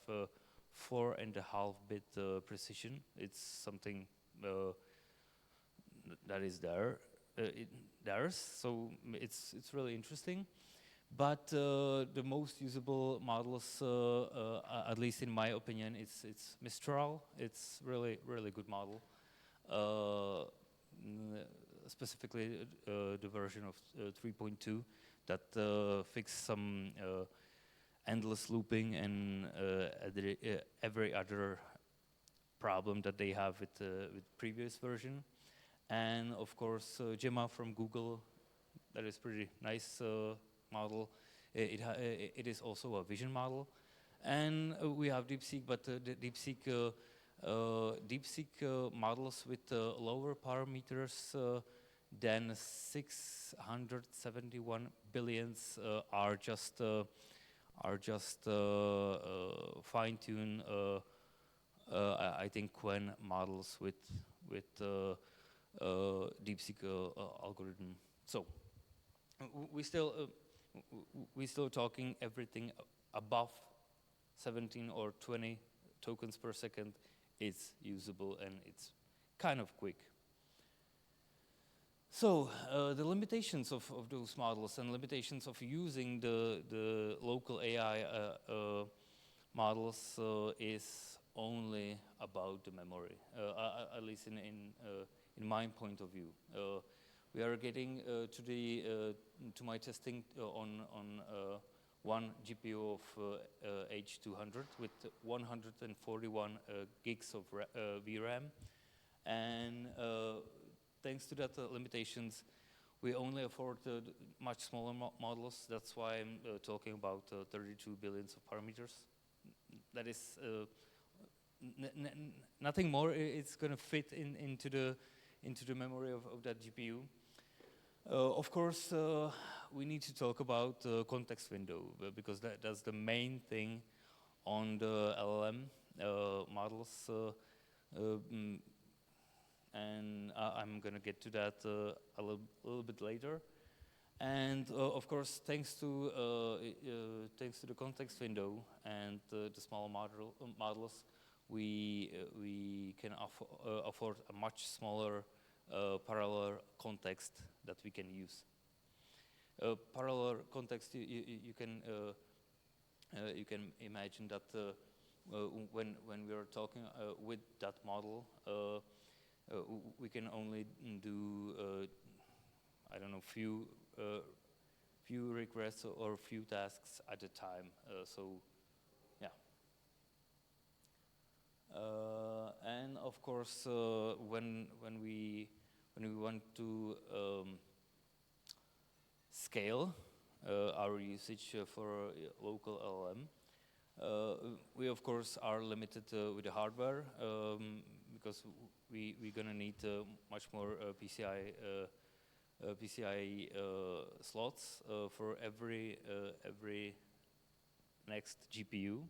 4.5-bit precision. It's something that is theirs, so it's really interesting. But the most usable models, at least in my opinion, it's Mistral. It's really good model. Specifically the version of 3.2 that fix some endless looping and every other problem that they have with previous version. And of course Gemma from Google, that is pretty nice model. It is also a vision model. And we have DeepSeek, but the DeepSeek models with lower parameters than 671 billions are just fine-tuned. I think Qwen models with DeepSeek algorithm. So we still talking everything above 17 or 20 tokens per second. It's usable and it's kind of quick. So the limitations of those models and limitations of using the local AI models is only about the memory, at least in my point of view. We are getting to my testing on one GPU of H200 with 141 gigs of VRAM, and thanks to that limitations, we only afford much smaller models. That's why I'm talking about 32 billion of parameters. That is nothing more. It's going to fit into the memory of that GPU. Of course, we need to talk about context window because that's the main thing on the LLM models, and I'm going to get to that a little bit later. And of course, thanks to the context window and the small models, we can afford a much smaller parallel context that we can use. Parallel context, you can imagine that when we are talking with that model, we can only do I don't know, few requests or few tasks at a time. So yeah. And of course, when we want to scale our usage for local LLM, We of course are limited with the hardware because we're gonna need much more PCI slots for every next GPU.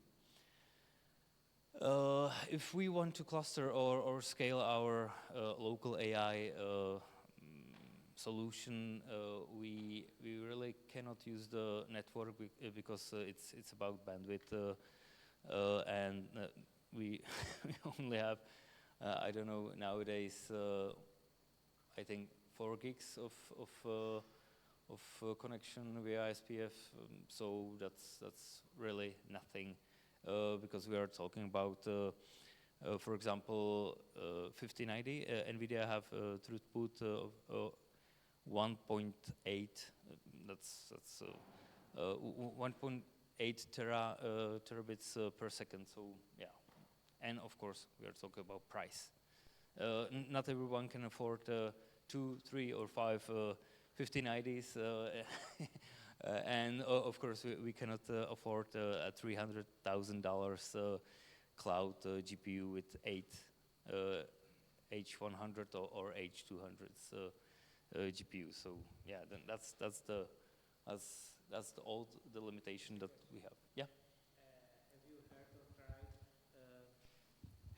If we want to cluster or scale our local AI solution, we really cannot use the network because it's about bandwidth, and we only have I don't know nowadays I think 4 gigs of connection via SPF, so that's really nothing because we are talking about for example 5090 NVIDIA have throughput of 1.8 that's 1.8 terabits per second, so yeah. And of course we are talking about price. Not everyone can afford 2, 3 or 5 5090s and of course we cannot afford a $300,000 cloud GPU with 8 H100 or H200s GPU. So yeah, then that's the limitation that we have. Yeah.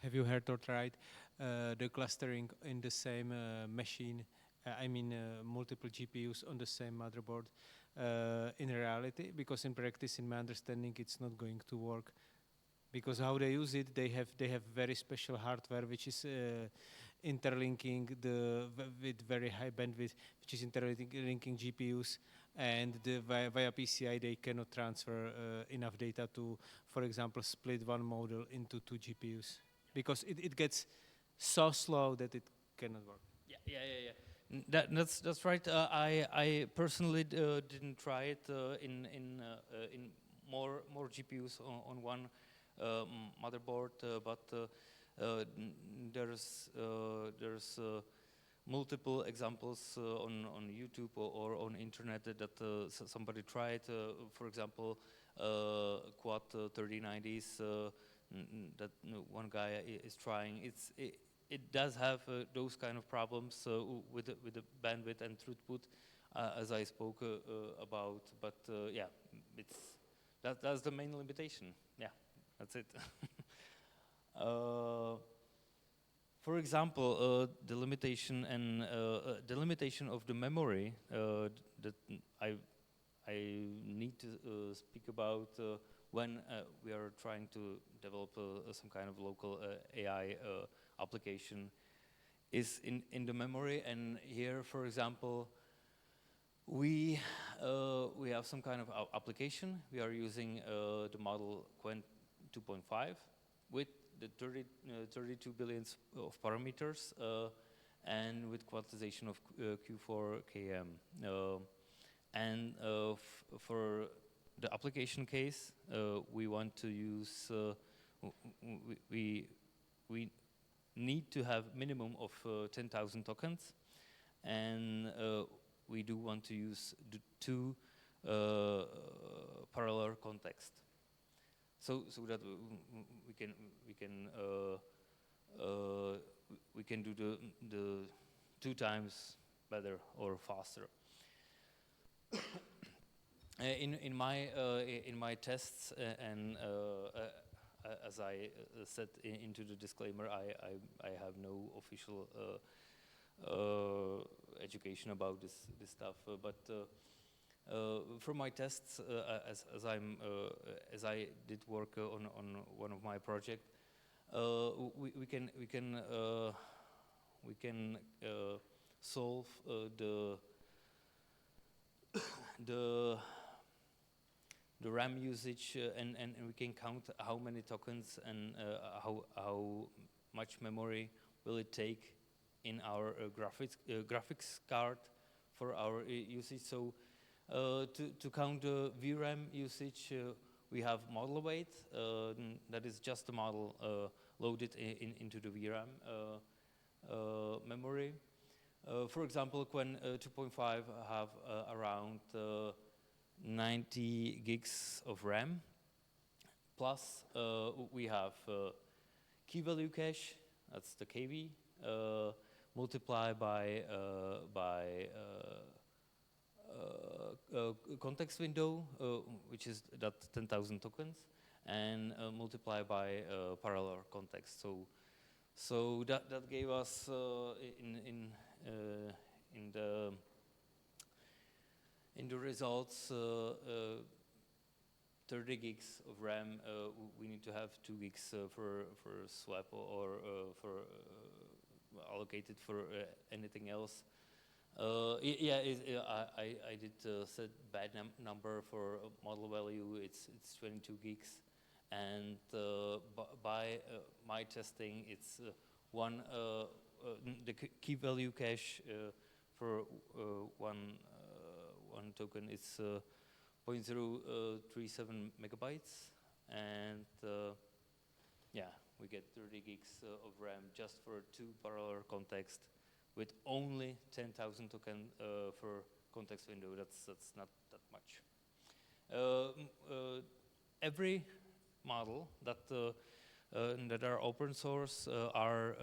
Have you heard or tried the clustering in the same machine? I mean, multiple GPUs on the same motherboard in reality? Because in practice, in my understanding, it's not going to work. Because how they use it, they have very special hardware which is interlinking with very high bandwidth, which is interlinking GPUs, and via PCI they cannot transfer enough data to, for example, split one model into 2 GPUs. Because it gets so slow that it cannot work. Yeah. That's right. I personally didn't try it in more GPUs on one motherboard, but there's multiple examples on YouTube or on internet that somebody tried. For example, Quad 3090s. That one guy is trying. It does have those kind of problems with the bandwidth and throughput, as I spoke about. But yeah, that's the main limitation. Yeah, that's it. For example, the limitation and the limitation of the memory that I need to speak about when we are trying to develop some kind of local AI application is in the memory. And here, for example, we have some kind of application. We are using the model Qwen 2.5 with the 32 billion of parameters and with quantization of Q4 km. And for the application case, we want to use, we need to have minimum of 10,000 tokens, and we do want to use the 2 parallel contexts, so that we can do the 2 times better or faster. In my tests and as I said into the disclaimer, I have no official education about this stuff, but from my tests, as I did work on one of my projects, we can solve the RAM usage and we can count how many tokens and how much memory will it take in our graphics card for our usage. So to count the VRAM usage, we have model weight. That is just the model loaded into the VRAM memory. For example, Qwen 2.5 have around 90 gigs of RAM, plus we have key value cache, that's the KV, multiply by context window, which is that 10,000 tokens, and multiply by parallel context. So that gave us in the results 30 gigs of RAM. We need to have 2 gigs for swap or for allocated for anything else. I did set bad number for model value. It's 22 gigs, and by my testing, it's the key value cache for one token. It's 0.037 megabytes, and we get 30 gigs of RAM just for 2 parallel context, with only 10,000 token for context window. That's not that much. Every model that are open source are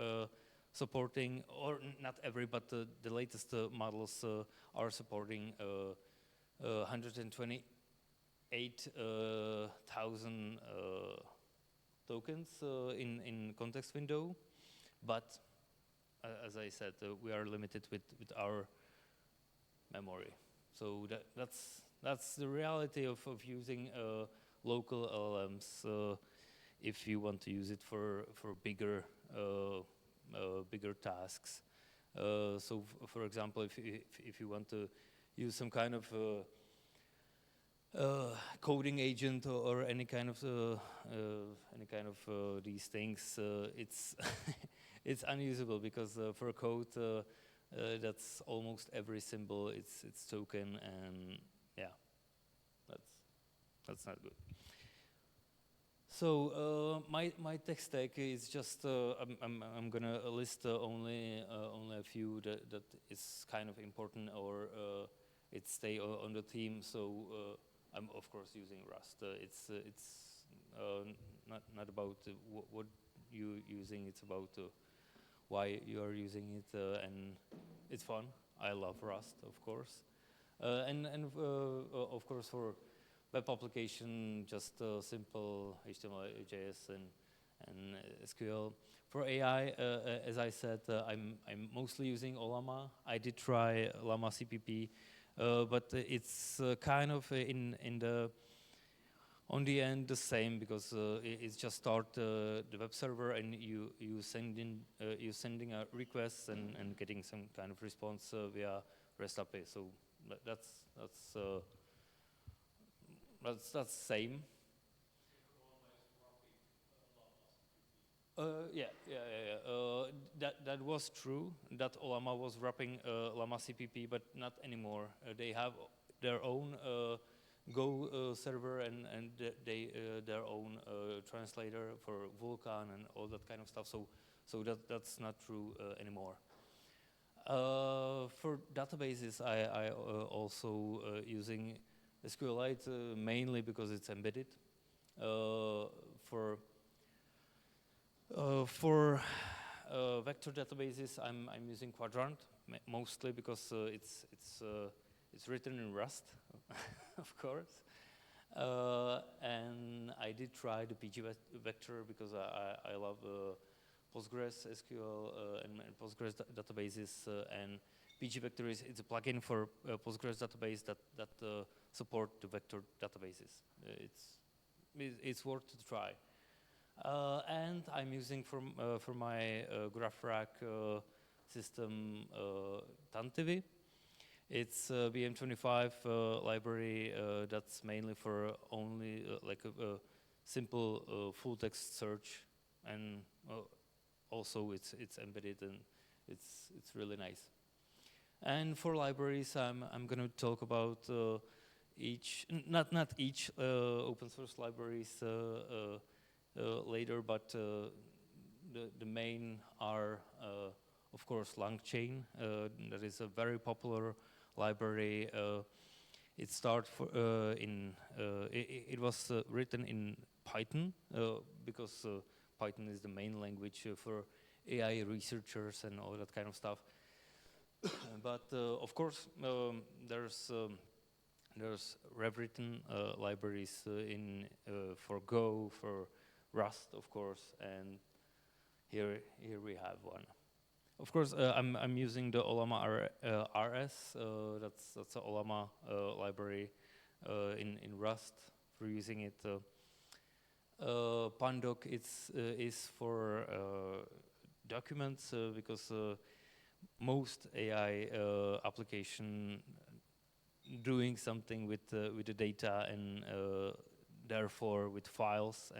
supporting, or not every, but the latest models are supporting 128,000 tokens in context window, but as I said, we are limited with our memory. So that's the reality of using local LLMs if you want to use it for bigger tasks. So for example, if you want to use some kind of coding agent or any kind of these things, it's it's unusable, because for code that's almost every symbol it's token, and that's not good. So my tech stack is just I'm gonna list only a few that is kind of important, or it stay on the theme. So I'm of course using Rust. It's not about what you're using. It's about why you are using it, and it's fun. I love Rust, of course, and of course for web application, just simple HTML, JS, and SQL. For AI, as I said, I'm mostly using Ollama. I did try Llama CPP, but it's kind of on the end the same, because it's just start the web server, and you sending a request and getting some kind of response via REST API. So that's same. That was true. That Ollama was wrapping Llama CPP, but not anymore. They have their own Go server and their own translator for Vulkan and all that kind of stuff. So that's not true anymore. For databases, I also using SQLite mainly because it's embedded. For vector databases, I'm using Quadrant mostly because it's written in Rust, of course. And I did try the PG vector because I love Postgres SQL and Postgres databases, and PG vector it's a plugin for Postgres database that support the vector databases. It's worth to try. And I'm using for my graph rack system Tantivy. It's a BM25 library that's mainly for only like a simple full text search, and also it's embedded, and it's really nice. And for libraries, I'm going to talk about each, not each open source libraries later, but the main are of course LangChain. That is a very popular library. it started it was written in Python because Python is the main language for AI researchers and all that kind of stuff. But of course, there's rewritten libraries for Go, for Rust, of course, and here we have one. Of course, I'm using the Ollama RS. That's a Ollama library in Rust for using it. Pandoc is for documents because most AI application doing something with the data and therefore with files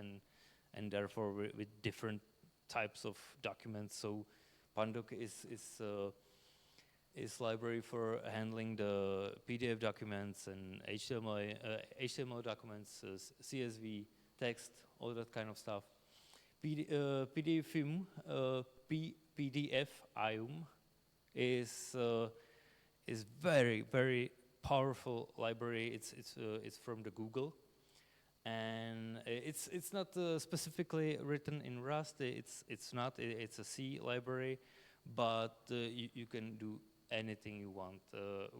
and therefore with different types of documents. So Pandoc is library for handling the PDF documents and HTML documents, CSV, text, all that kind of stuff. PDFium is very, very powerful library. It's from the Google, and it's not specifically written in Rust. It's not. It's a C library, but you can do anything you want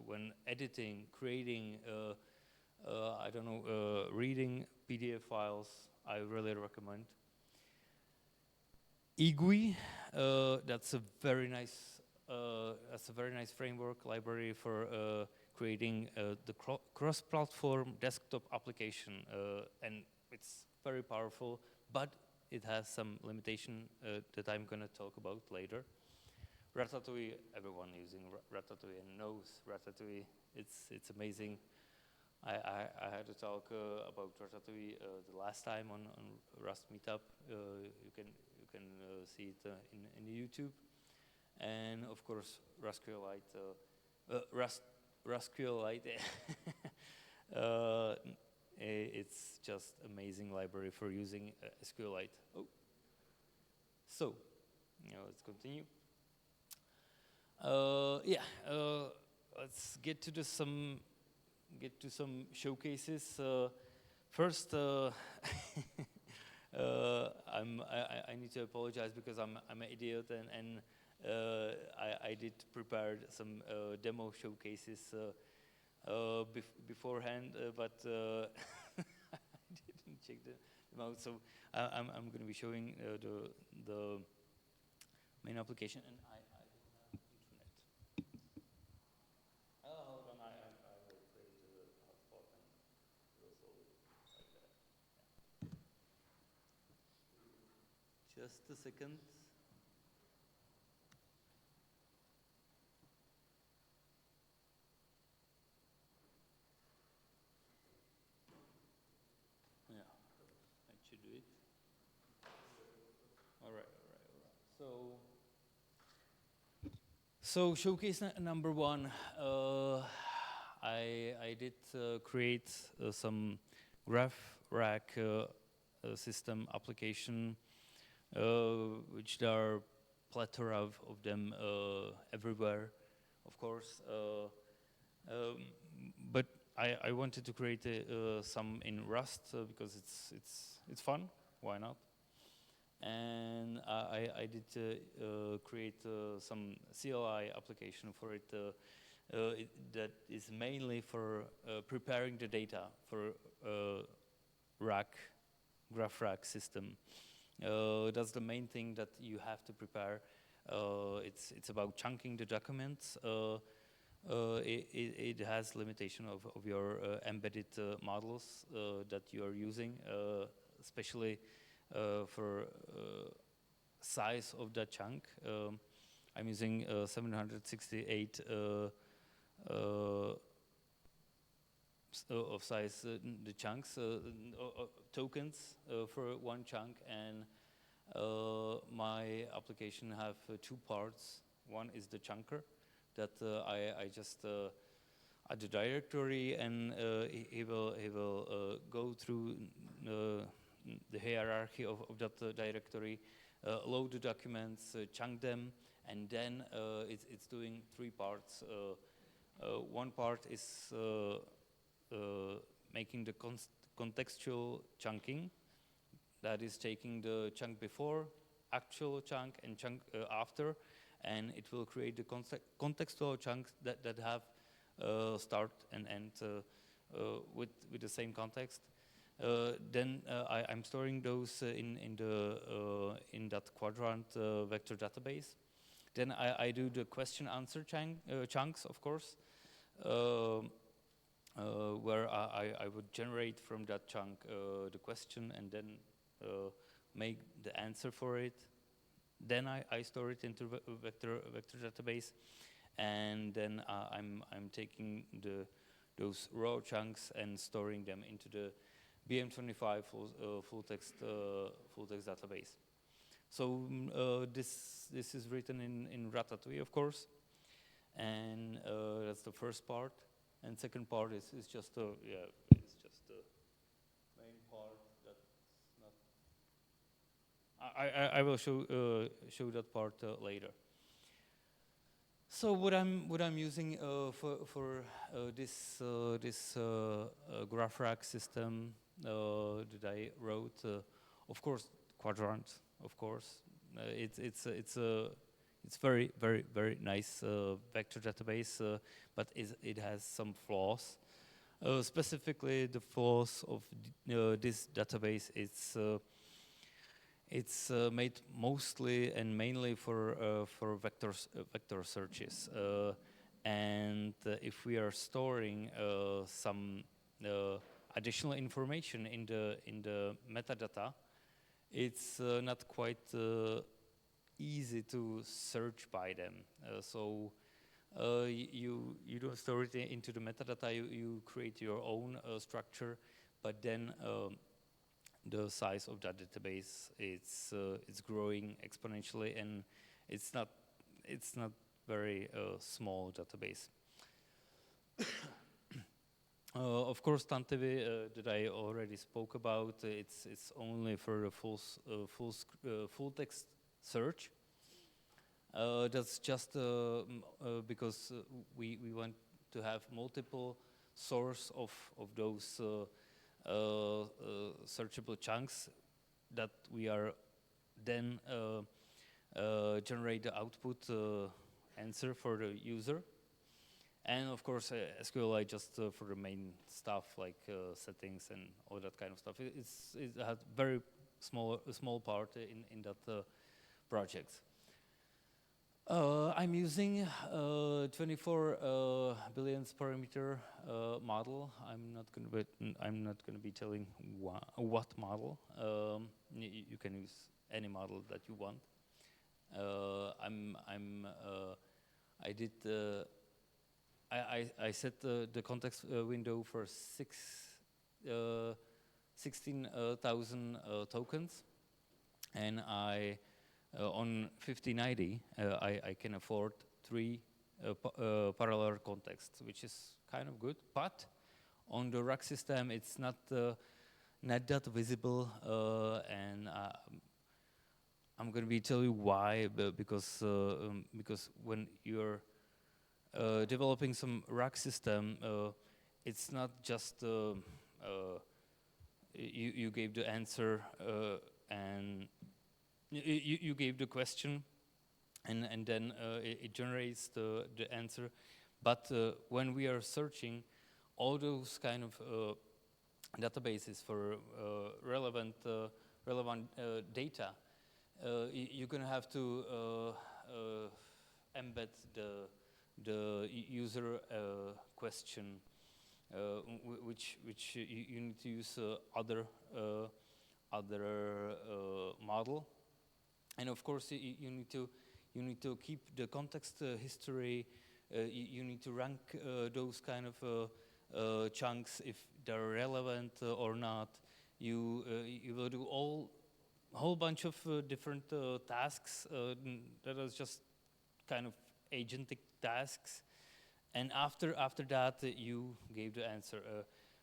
when editing, creating. I don't know, reading PDF files. I really recommend. eGUI, that's a very nice framework library for creating the cross-platform desktop application, and it's very powerful, but it has some limitation that I'm going to talk about later. Ratatouille, everyone using Ratatouille and knows Ratatouille. It's amazing. I had a talk about Ratatouille the last time on Rust Meetup. You can see it in YouTube, and of course RustQLite. It's just amazing library for using SQLite. Oh, so let's continue. Let's get to some showcases. First, I need to apologize because I'm an idiot and I did prepare some demo showcases beforehand, but I didn't check them out. So I'm going to be showing the main application, and I don't have internet. Hold on, I will create a hotspot and we'll solve it like that. Yeah. Just a second. Yeah, that should do it. All right. So showcase number one, I did create some graph rack system application, which there are plethora of them everywhere, of course. But I wanted to create some in Rust because it's fun. Why not? And I did create some CLI application for it, that is mainly for preparing the data for graph rack system. That's the main thing that you have to prepare. It's about chunking the documents. It has limitation of your embedded models that you are using, especially for size of that chunk. I'm using 768 of size the chunks, tokens for one chunk, and my application have two parts. One is the chunker that I just add the directory, and he will go through the hierarchy of that directory, load the documents, chunk them, and then it's doing three parts. One part is making the contextual chunking, that is taking the chunk before, actual chunk, and chunk after, and it will create the contextual chunks that have start and end with the same context. Then I'm storing those in that quadrant vector database. Then I do the question answer chunks, of course, where I would generate from that chunk the question and then make the answer for it. Then I store it into vector database, and then I'm taking those raw chunks and storing them into the BM25 full text database. So this is written in Ratatouille, of course, and that's the first part. And second part is just it's just the main part. That's not. I will show that part later. So what I'm using for this graph rack system that I wrote, of course, quadrant. Of course, it's very nice vector database, but it has some flaws. Specifically, the flaws of this database, it's made mostly and mainly for vector searches, and if we are storing some additional information in the metadata, it's not quite easy to search by them. So you don't store it into the metadata. You create your own structure, but then the size of that database it's growing exponentially, and it's not very small database. Of course, Tantivi that I already spoke about, it's only for the full text search. That's just because we want to have multiple source of those searchable chunks that we are then generate the output answer for the user. And of course, SQLite just for the main stuff like settings and all that kind of stuff. It has very small part in that project. I'm using 24 billions parameter model. I'm not gonna be telling what model. You can use any model that you want. I set the context window for 16,000 tokens, and on 5090 I can afford 3 parallel contexts, which is kind of good. But on the rack system, it's not that visible, and I'm going to be tell you why. Because when you're developing some rack system, it's not just you gave the answer and you gave the question, and then it generates the answer. But when we are searching all those kind of databases for relevant data, you're gonna have to embed the user question, which you need to use other model, and of course you need to keep the context history. You need to rank those kind of chunks if they're relevant or not. You will do a whole bunch of different tasks that is just kind of agentic tasks, and after that you gave the answer.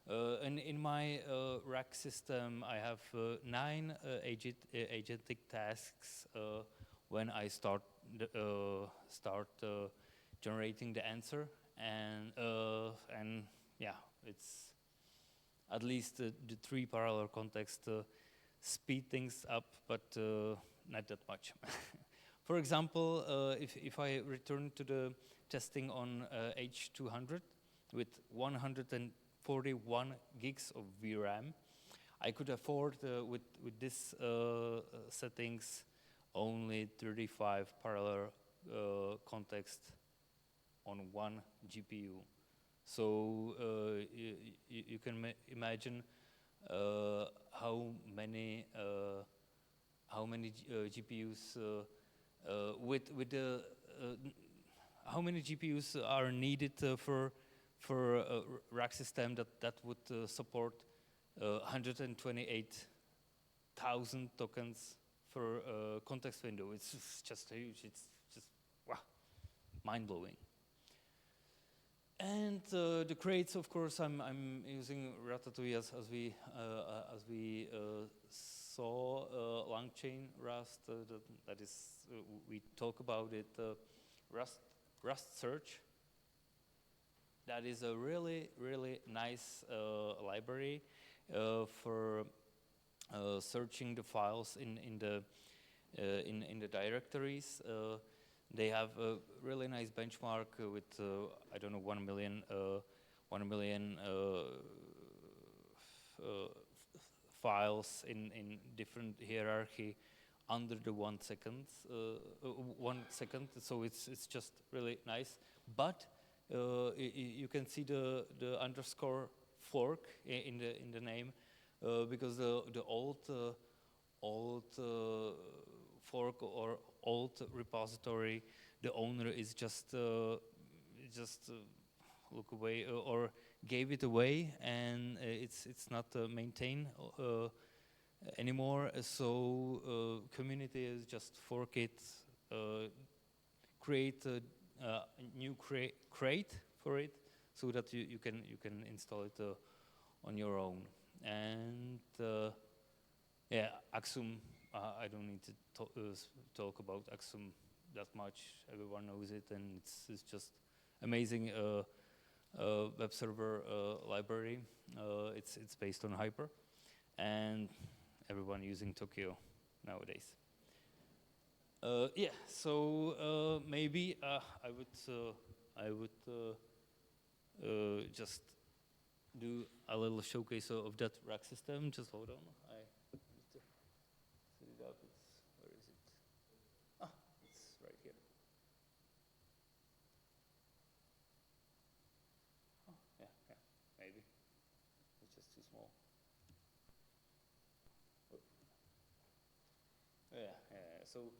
And in my rack system, I have 9 agentic tasks when I start generating the answer, and yeah, it's at least the 3 parallel contexts speed things up, but not that much. For example, if I return to the testing on H200 with 141 gigs of VRAM, I could afford with this settings only 35 parallel contexts on one GPU. So you can imagine how many GPUs with the how many GPUs are needed for a rack system that would support 128,000 tokens for a context window. It's just huge. It's just wow, mind-blowing. And the crates, of course, I'm using Ratatouille as we saw long-chain Rust. That is, we talk about it. Rust Search. That is a really nice library for searching the files in the directories. They have a really nice benchmark with I don't know 1 million files in different hierarchy under the 1 second. 1 second. So it's just really nice. But you can see the underscore fork in the name because the old fork or old repository, the owner is just look away or gave it away, and it's not maintained anymore. So community is just fork it, create a new crate for it, so that you can install it on your own. And yeah, Axum. I don't need to talk about Axum that much. Everyone knows it, and it's just amazing web server library. It's based on Hyper, and everyone using Tokyo nowadays. Yeah, so maybe I would just do a little showcase of that rack system. Just hold on. Up. Where is it? Ah, it's right here. Oh, yeah, maybe. It's just too small. Oh. Yeah. So,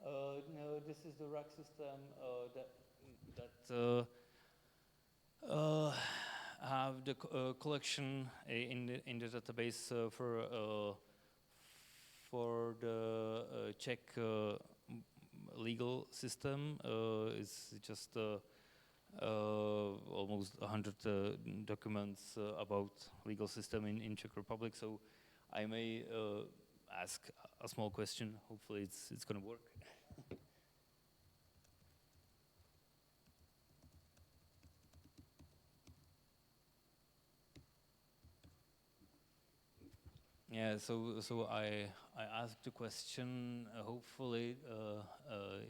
no, this is the rack system that have the collection in the database for the Czech legal system. Is just almost 100 documents about legal system in Czech Republic. So I may ask a small question. Hopefully it's going to work. Yeah, so I asked the question. Hopefully,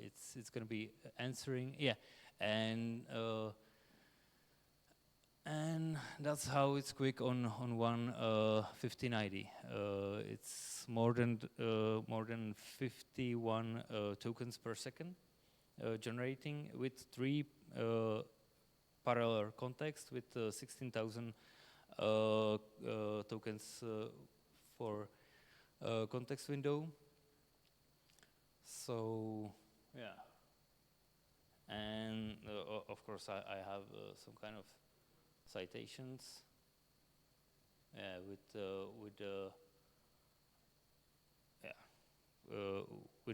it's going to be answering. Yeah, and that's how it's quick on one 1590. It's more than 51 tokens per second generating with 3 parallel contexts with 16,000 tokens. For context window. So yeah, and of course I have some kind of citations with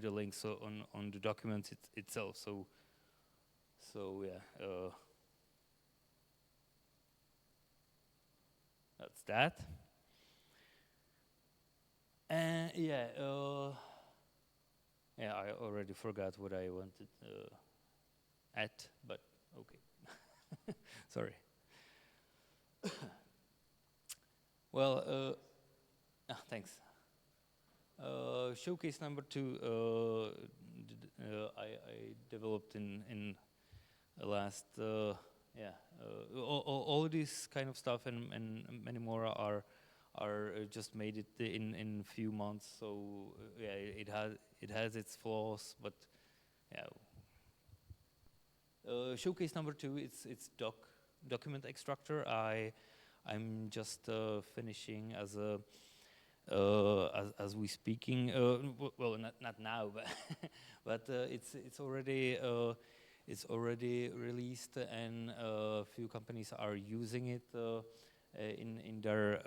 the links on the document itself. So yeah, that's that. And yeah, I already forgot what I wanted at, but okay. Sorry. Well, thanks. Showcase number 2, I developed in the last, all this kind of stuff and many more are just made it in few months. So yeah, it has its flaws, but yeah. Showcase number 2, it's document extractor. I'm just finishing as a as we speaking. Well, not now, but but it's already released, and a few companies are using it in their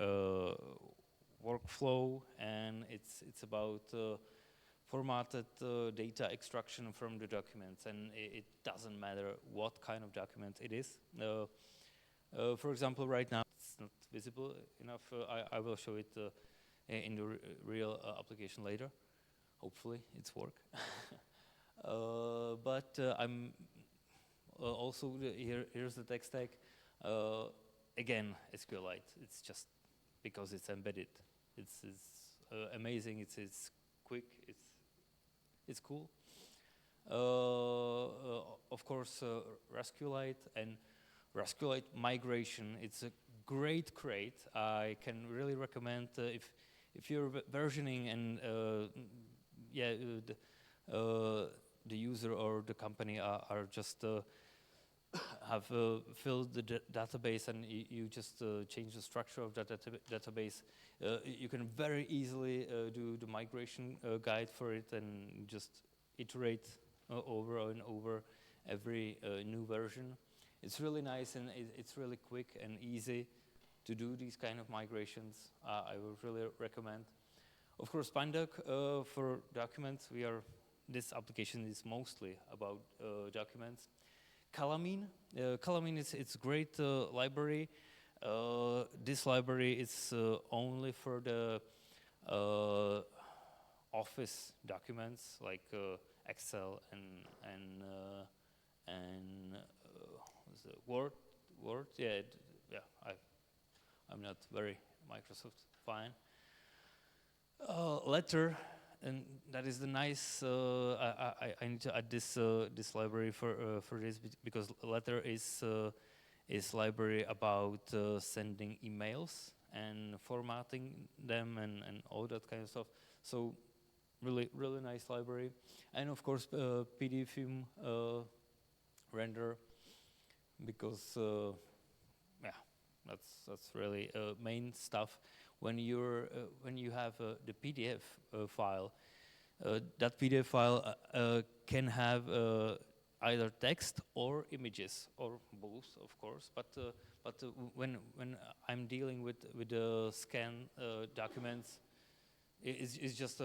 workflow, and it's about formatted data extraction from the documents, and it doesn't matter what kind of document it is. For example, right now it's not visible enough. I will show it in the real application later. Hopefully, it's work. But I'm also here's the tech stack. Again, SQLite. It's just because it's embedded. It's amazing. It's quick. It's cool. Of course, SQLite and SQLite migration. It's a great crate. I can really recommend if you're versioning and the user or the company are just have filled the database, and you just change the structure of that database. You can very easily do the migration guide for it and just iterate over and over every new version. It's really nice, and it's really quick and easy to do these kind of migrations. I would really recommend. Of course, Pandoc for documents. This application is mostly about documents. Calamine. Calamine it's a great library. This library is only for the office documents like Excel and what's it, Word. Yeah, I'm not very Microsoft fine. Letter, and that is the nice. I need to add this library for this because Letter is library about sending emails and formatting them and all that kind of stuff. So really nice library, and of course PDFim render because that's really main stuff. When you have the PDF file, that PDF file can have either text or images or both, of course. But when I'm dealing with the scan documents, it's just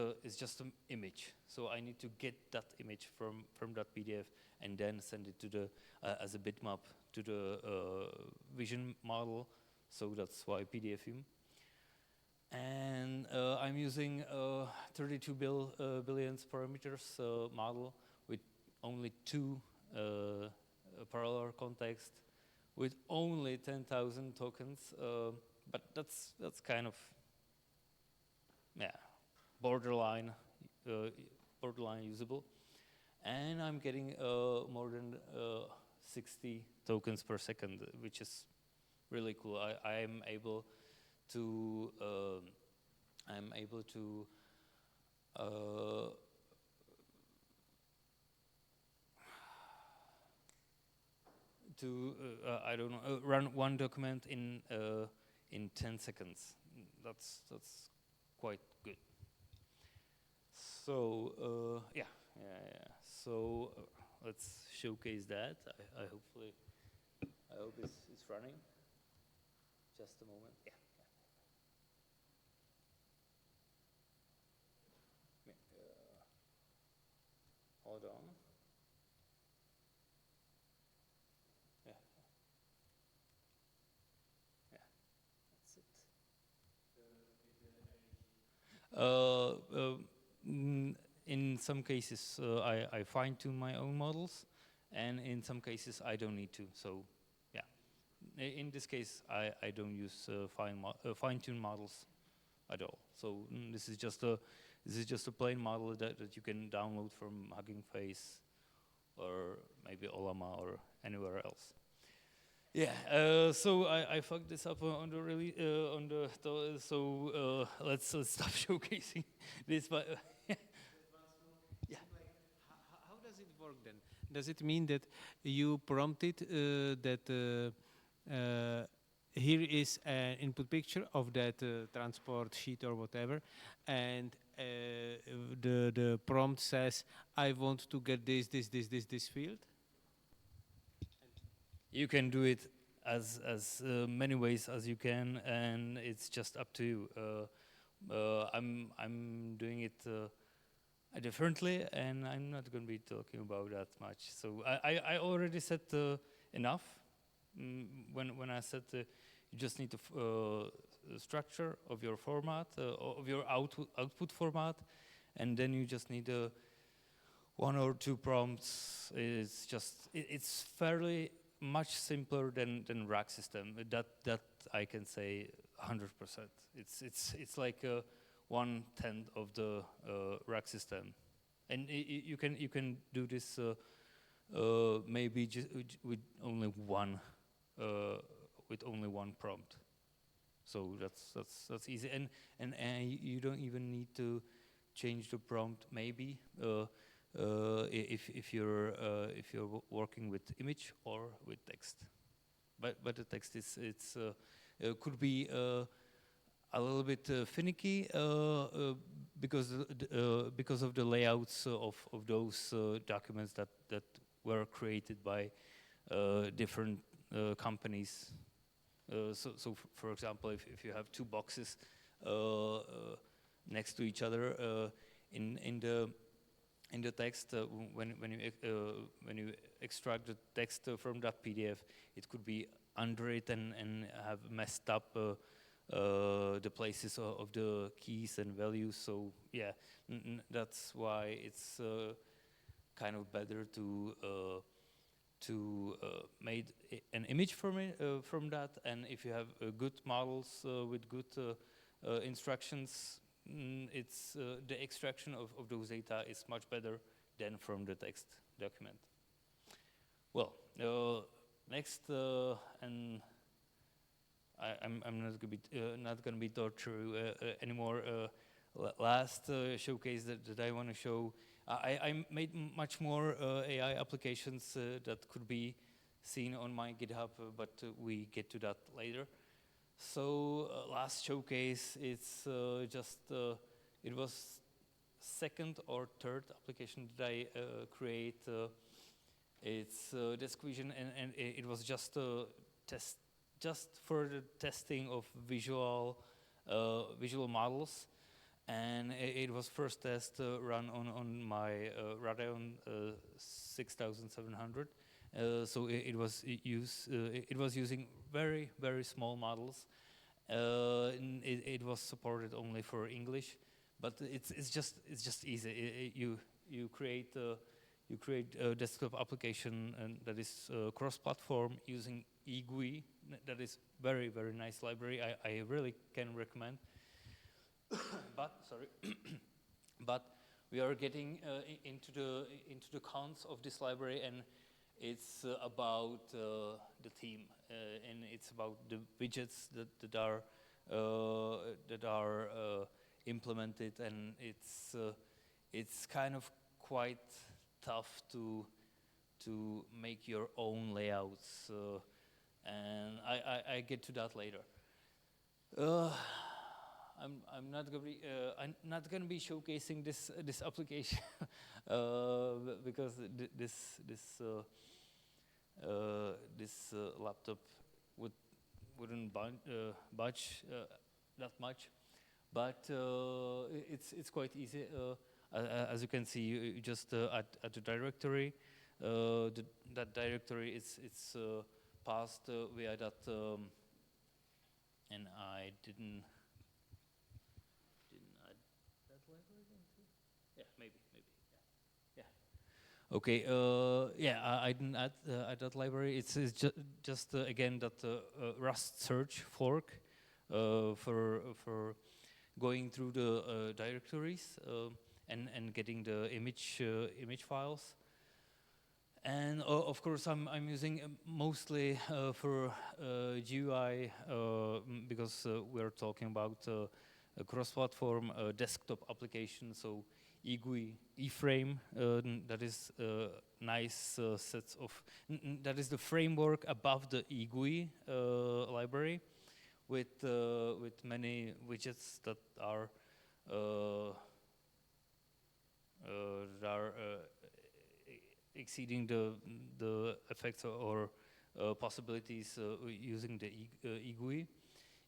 an image. So I need to get that image from that PDF and then send it to the as a bitmap to the vision model. So that's why PDFim. And I'm using 32 billion parameters model with only 2 parallel context with only 10,000 tokens. But that's kind of borderline usable. And I'm getting more than 60 tokens per second, which is really cool. I am able to I don't know, run one document in 10 seconds. That's quite good. So So let's showcase that. I hope it's running. Just a moment. Yeah. Hold on. Yeah. That's it. In some cases, I fine-tune my own models, and in some cases, I don't need to. So, yeah, in this case, I don't use fine-tuned models at all. So this is just a plain model that you can download from Hugging Face or maybe Olama or anywhere else. Yeah. So I fucked this up on the really so let's stop showcasing this. But yeah. How does it work then? Does it mean that you prompted that here is an input picture of that transport sheet or whatever, and the prompt says, I want to get this field? You can do it as many ways as you can, and it's just up to you. I'm doing it differently, and I'm not going to be talking about that much. So I already said enough. When I said you just need the structure of your format, of your output format, and then you just need one or two prompts. It's fairly much simpler than rack system. That I can say 100%. It's like 1/10 of the rack system, and you can do this maybe just with only one prompt. So that's easy, and you don't even need to change the prompt. Maybe if you're working with image or with text, but the text could be a little bit finicky because of the layouts of those documents that were created by different companies. So for example, if you have two boxes next to each other in the text, when you extract the text from that PDF, it could be under it and have messed up the places of the keys and values. So yeah, that's why it's kind of better to make an image from that. And if you have good models with good instructions, it's the extraction of those data is much better than from the text document. Well, next, and I'm not gonna be torture anymore. Last showcase that I want to show, I made much more AI applications that could be seen on my GitHub, but we get to that later. So last showcase, it's it was second or third application that I create. It's Desk Vision, and it was just a test, just for the testing of visual models, and it was first test run on my Radeon 6700. So it was using very small models. It was supported only for English, but it's just easy. You create a desktop application and that is cross-platform using eGUI. That is very nice library. I really can recommend. But sorry, but we are getting into the cons of this library, and it's about the theme, and it's about the widgets that are implemented, and it's kind of quite tough to make your own layouts, and I get to that later. I'm not gonna be showcasing this application because this laptop wouldn't budge that much, but it's quite easy. As you can see, you just add the directory. That directory it's passed via that, and I didn't add that library then too. Yeah, maybe. Yeah. Okay, yeah, I didn't add that library. It's just again that Rust search fork for going through the directories and getting the image files. And of course, I'm using mostly for GUI because we're talking about a cross-platform desktop application. So eGUI, eFrame, that is nice sets of that is the framework above the eGUI library with many widgets that are exceeding the effects or possibilities using the eGUI.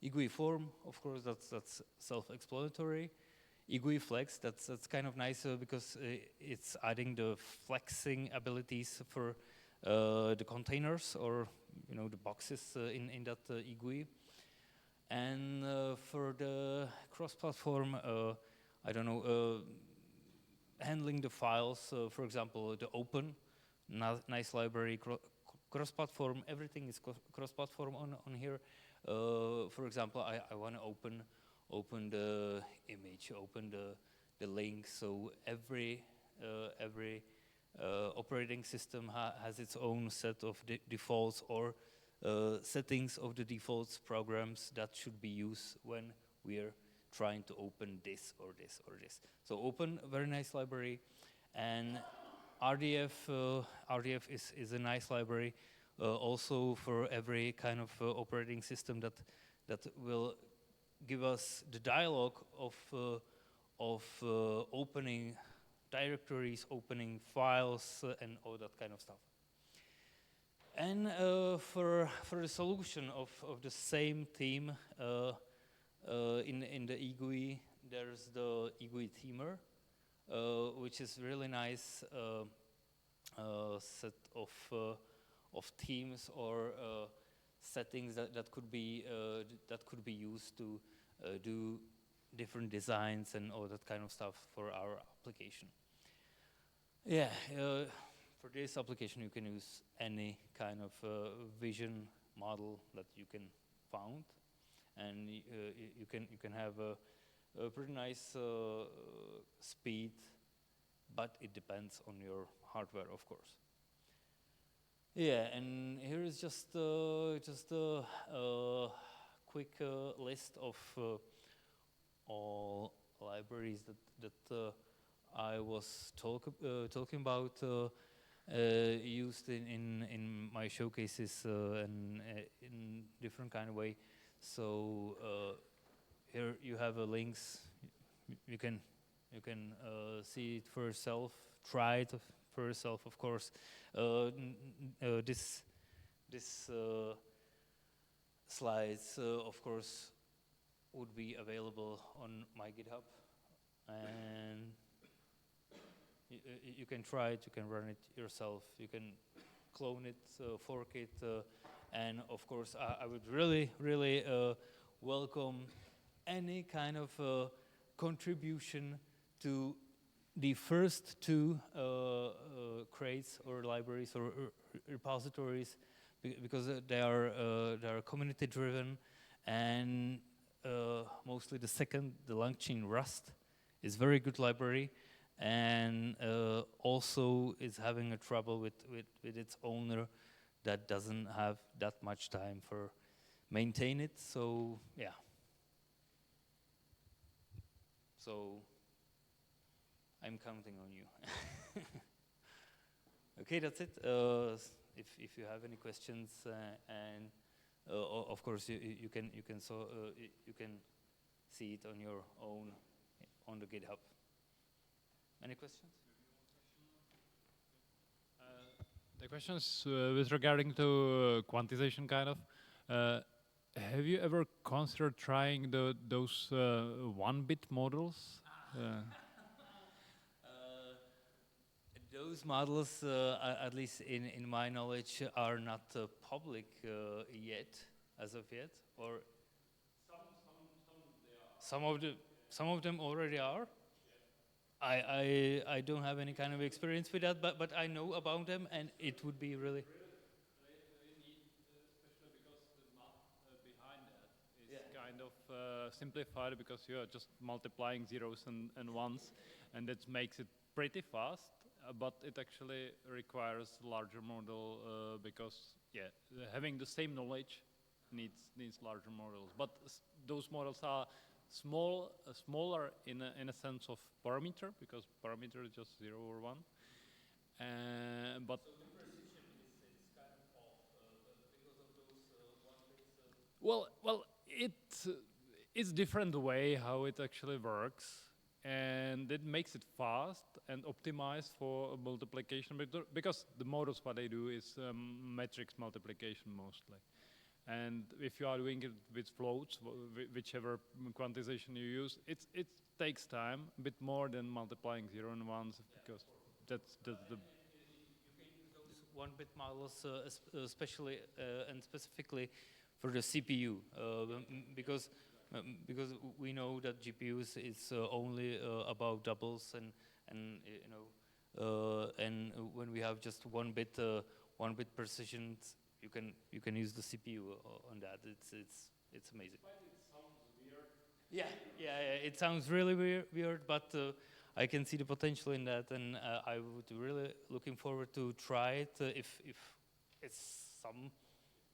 eGUI form, of course, that's self-explanatory. eGUI flex, that's kind of nice because it's adding the flexing abilities for the containers or the boxes in that eGUI. And for the cross-platform, I don't know. Handling the files, for example, the open, nice library, cross-platform, everything is cross-platform on here. For example, I want to open the image, open the link, so every operating system has its own set of defaults or settings of the defaults programs that should be used when we are trying to open this or this or this. So open, very nice library, and RDF is a nice library also for every kind of operating system that will give us the dialogue of opening directories, opening files, and all that kind of stuff. And for the solution of the same theme. In the eGUI, there's the eGUI themer, which is really nice set of themes or settings that could be used to do different designs and all that kind of stuff for our application. Yeah, for this application you can use any kind of vision model that you can found. And you can have a pretty nice speed, but it depends on your hardware, of course. Yeah, and here is just a quick list of all libraries that I was talking about used in my showcases and in different kind of way. So here you have links. You can see it for yourself. Try it for yourself, of course. This slides, of course, would be available on my GitHub, and you can try it. You can run it yourself. You can clone it, fork it. And of course, I would really welcome any kind of contribution to the first two crates or libraries or repositories, because they are community driven, and mostly the second, the LangChain Rust, is very good library, and also is having a trouble with its owner that doesn't have that much time for maintain it. So yeah. So I'm counting on you. Okay, that's it. If you have any questions, and of course you can see it on your own on the GitHub. Any questions? The question is with regarding to quantization, kind of. Have you ever considered trying those 1-bit models? Those models, at least in my knowledge, are not public yet, as of yet, or some of them already are. I don't have any kind of experience with that, but I know about them, and it would be really. Especially because the math behind that is kind of simplified because you are just multiplying zeros and ones, and that makes it pretty fast. But it actually requires larger model because having the same knowledge needs larger models. But those models are smaller in a sense of parameter, because parameter is just 0 or 1. But So the precision is kind of off because of those 1 bits. well, it's different way how it actually works, and it makes it fast and optimized for multiplication, because the models what they do is matrix multiplication mostly. And if you are doing it with floats, whichever quantization you use, it takes time, a bit more than multiplying 0 and 1s, because that's the. You can use those 1-bit models, especially and specifically for the CPU, because we know that GPUs is only about doubles, and and when we have just 1-bit precision, you can use the CPU on that. It's amazing. But it sounds weird. Yeah. It sounds really weird, but I can see the potential in that, and I would really looking forward to try it if it's some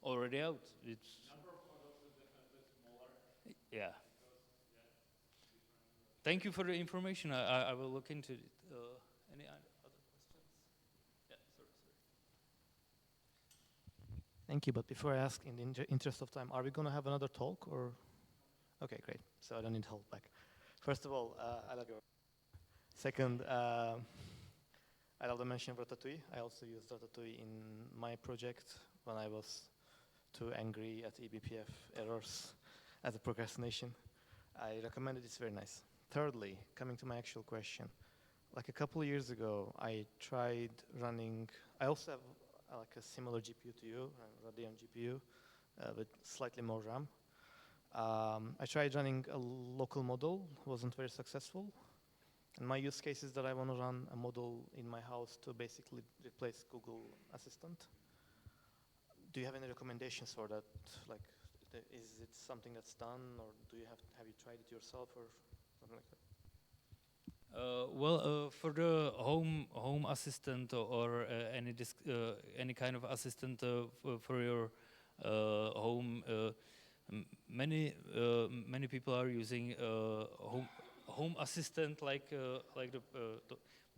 already out. It's Number of models is definitely smaller. yeah. Thank you for the information. I will look into it. Any other questions? Yeah, sorry. Thank you, but before I ask, in the interest of time, are we going to have another talk, or? Okay, great. So I don't need to hold back. First of all, I love your. Second, I love the mention of Ratatouille. I also used Ratatouille in my project when I was too angry at eBPF errors as a procrastination. I recommend it. It's very nice. Thirdly, coming to my actual question, like a couple of years ago, I tried running. I also have like a similar GPU to you, a Radeon GPU, with slightly more RAM. I tried running a local model, wasn't very successful. And my use case is that I want to run a model in my house to basically replace Google Assistant. Do you have any recommendations for that? Like, is it something that's done, or have you tried it yourself, or something like that? For the home assistant or any kind of assistant for your home, many people are using home assistant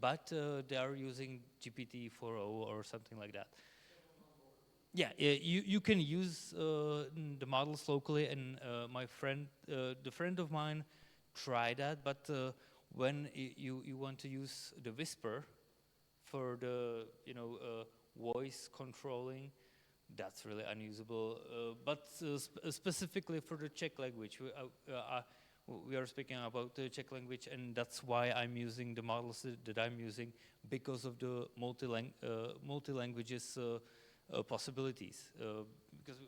but they are using GPT-4o or something like that. Yeah, you can use the models locally, and the friend of mine tried that, but when you want to use the Whisper for the voice controlling, that's really unusable. But specifically for the Czech language, we are speaking about the Czech language, and that's why I'm using the models that I'm using, because of the multi-languages possibilities. Because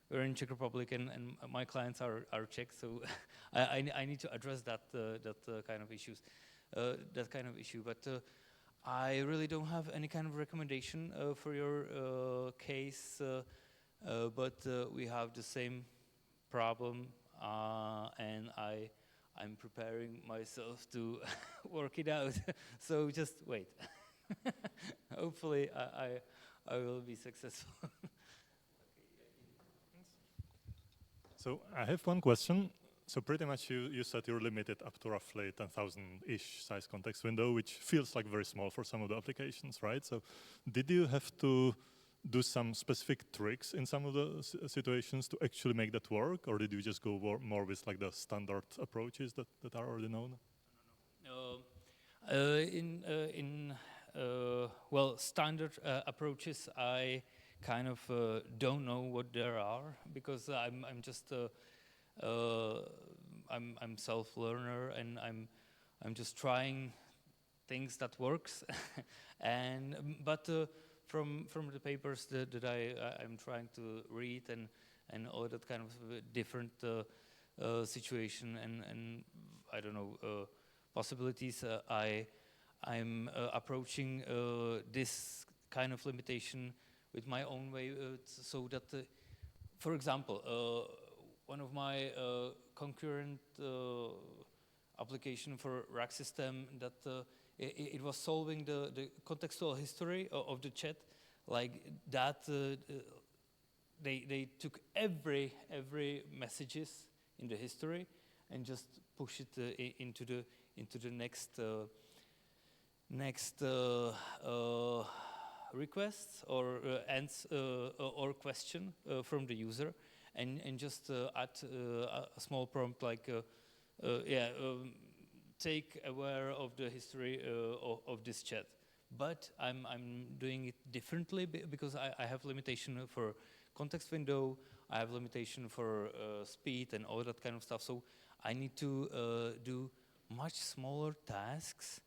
we're in Czech Republic, and my clients are Czech, so I need to address that kind of issues, that kind of issue. But I really don't have any kind of recommendation for your case, but we have the same problem, and I'm preparing myself to work it out. So just wait. Hopefully, I will be successful. So I have one question. So pretty much you said you're limited up to roughly 10,000-ish size context window, which feels like very small for some of the applications, right? So did you have to do some specific tricks in some of the situations to actually make that work, or did you just go more with like the standard approaches that are already known? Standard approaches, I kind of don't know what there are, because I'm just I'm self-learner, and I'm just trying things that works, but from the papers that I'm trying to read, and all that kind of different situation, and I don't know, possibilities, I'm approaching this kind of limitation with my own way, so that, for example, one of my concurrent application for rack system that it was solving the contextual history of the chat, like that. They took every messages in the history and just push it into the next requests or or question from the user, and just add a small prompt like take aware of the history of this chat. But I'm doing it differently because I have limitation for context window, I have limitation for speed and all that kind of stuff. So I need to do much smaller tasks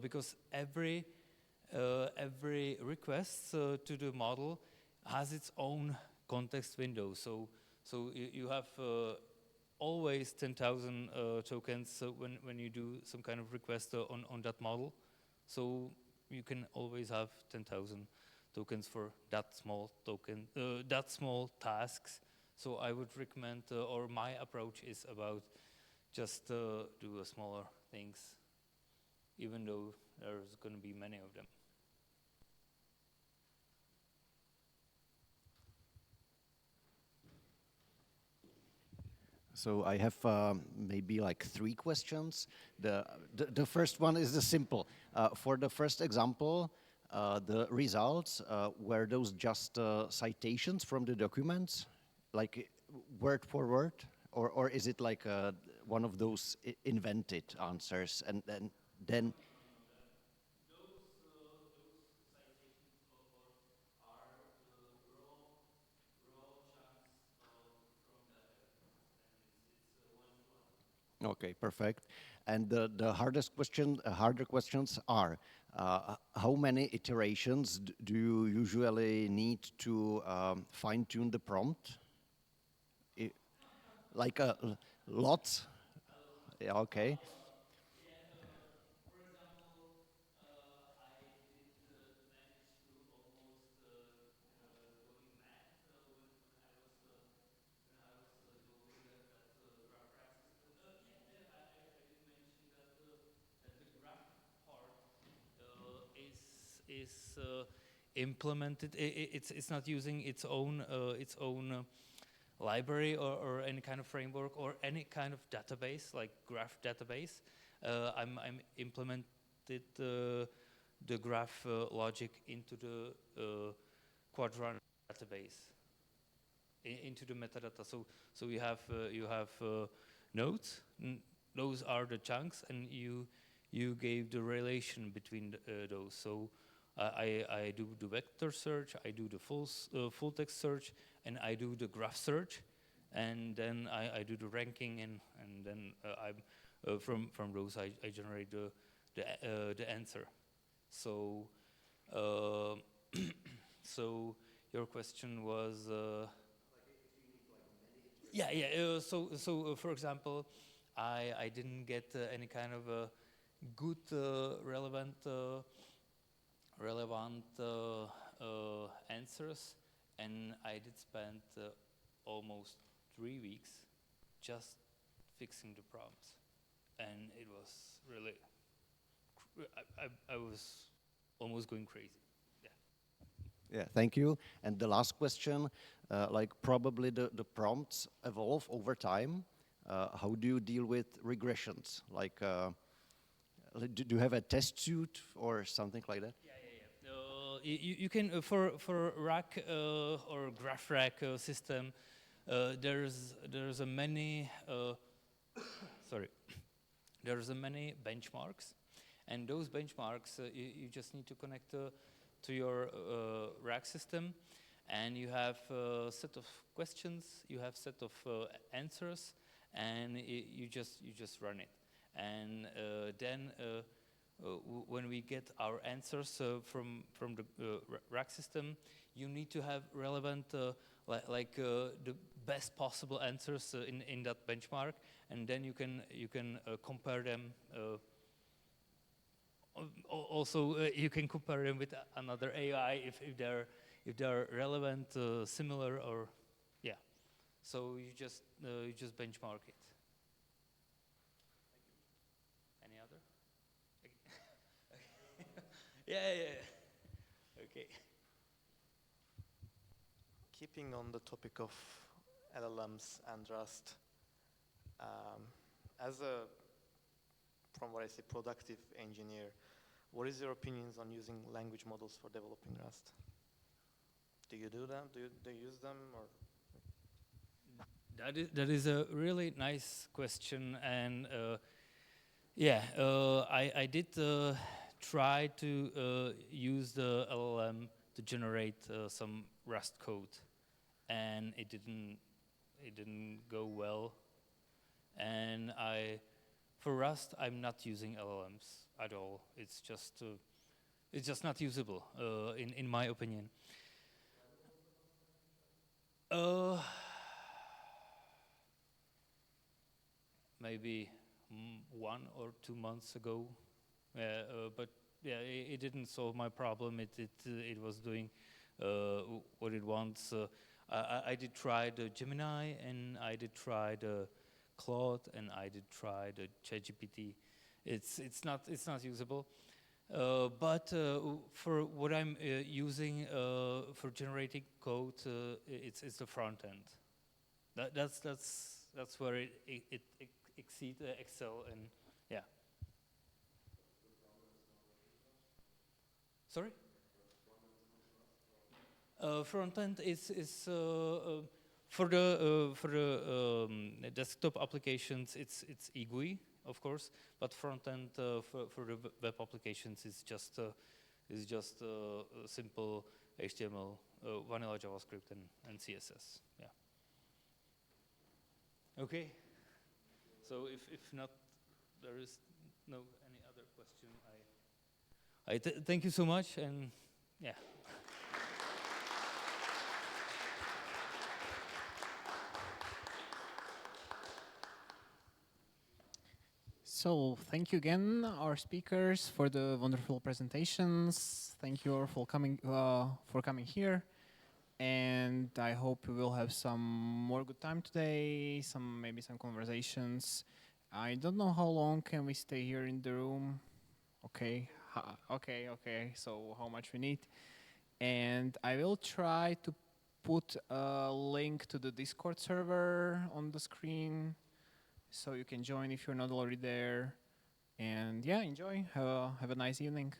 because every request to the model has its own context window. So you have always 10,000 tokens when you do some kind of request on that model. So you can always have 10,000 tokens for that small tasks. So I would recommend, or my approach is about just do smaller things, even though there's going to be many of them. So I have maybe like 3 questions. The first one is simple. For the first example, the results, were those just citations from the documents, like word for word? Or is it like one of those invented answers? And then okay, perfect. And the harder questions are, how iterations do you usually need to fine-tune the prompt? Like a lot? Yeah, okay. Is implemented. It's not using its own library or any kind of framework or any kind of database like graph database. I'm implemented the graph logic into the quadrant database, into the metadata. So you have nodes. Those are the chunks, and you gave the relation between those. So I do the vector search, I do the full text search, and I do the graph search, and then I do the ranking, and then from those I generate the answer. So so your question was. Yeah. So for example, I didn't get any kind of good relevant answers, and I did spend almost 3 weeks just fixing the prompts, and it was really I was almost going crazy. Yeah, thank you. And the last question, like probably the prompts evolve over time. How do you deal with regressions? Like, do you have a test suite or something like that? You can for rack or graph rack system. There's a many there's a many benchmarks, and those benchmarks you just need to connect to your rack system, and you have a set of questions, you have set of answers, and you just run it, and then when we get our answers from the rack system, you need to have relevant the best possible answers in that benchmark, and then you can compare them. Also, you can compare them with another AI if they're relevant, similar, or yeah. So you just benchmark it. Any other? Yeah. Okay. Keeping on the topic of LLMs and Rust, as a, from what I say, productive engineer, what is your opinions on using language models for developing Rust? Do you do them? Do you use them? Or That is a really nice question, and I did try to use the LLM to generate some Rust code, and it didn't go well. And for Rust, I'm not using LLMs at all. It's just not usable, in my opinion. Maybe 1 or 2 months ago, but yeah, it didn't solve my problem. It was doing what it wants. I did try the Gemini, and I did try the Claude, and I did try the ChatGPT. It's not usable. But for what I'm using for generating code, it's the front end. That's where it exceeds Excel, and yeah. Sorry? Front end is for the desktop applications. It's eGUI, of course, but front end for the web applications is just simple HTML, vanilla JavaScript, and CSS. Yeah. Okay. So if not, there is no any other question. I thank you so much, and yeah. So thank you again, our speakers, for the wonderful presentations. Thank you all for coming here, and I hope we will have some more good time today. Maybe some conversations. I don't know how long can we stay here in the room. Okay, okay. So how much we need, and I will try to put a link to the Discord server on the screen, so you can join if you're not already there. And yeah, enjoy. Have a nice evening.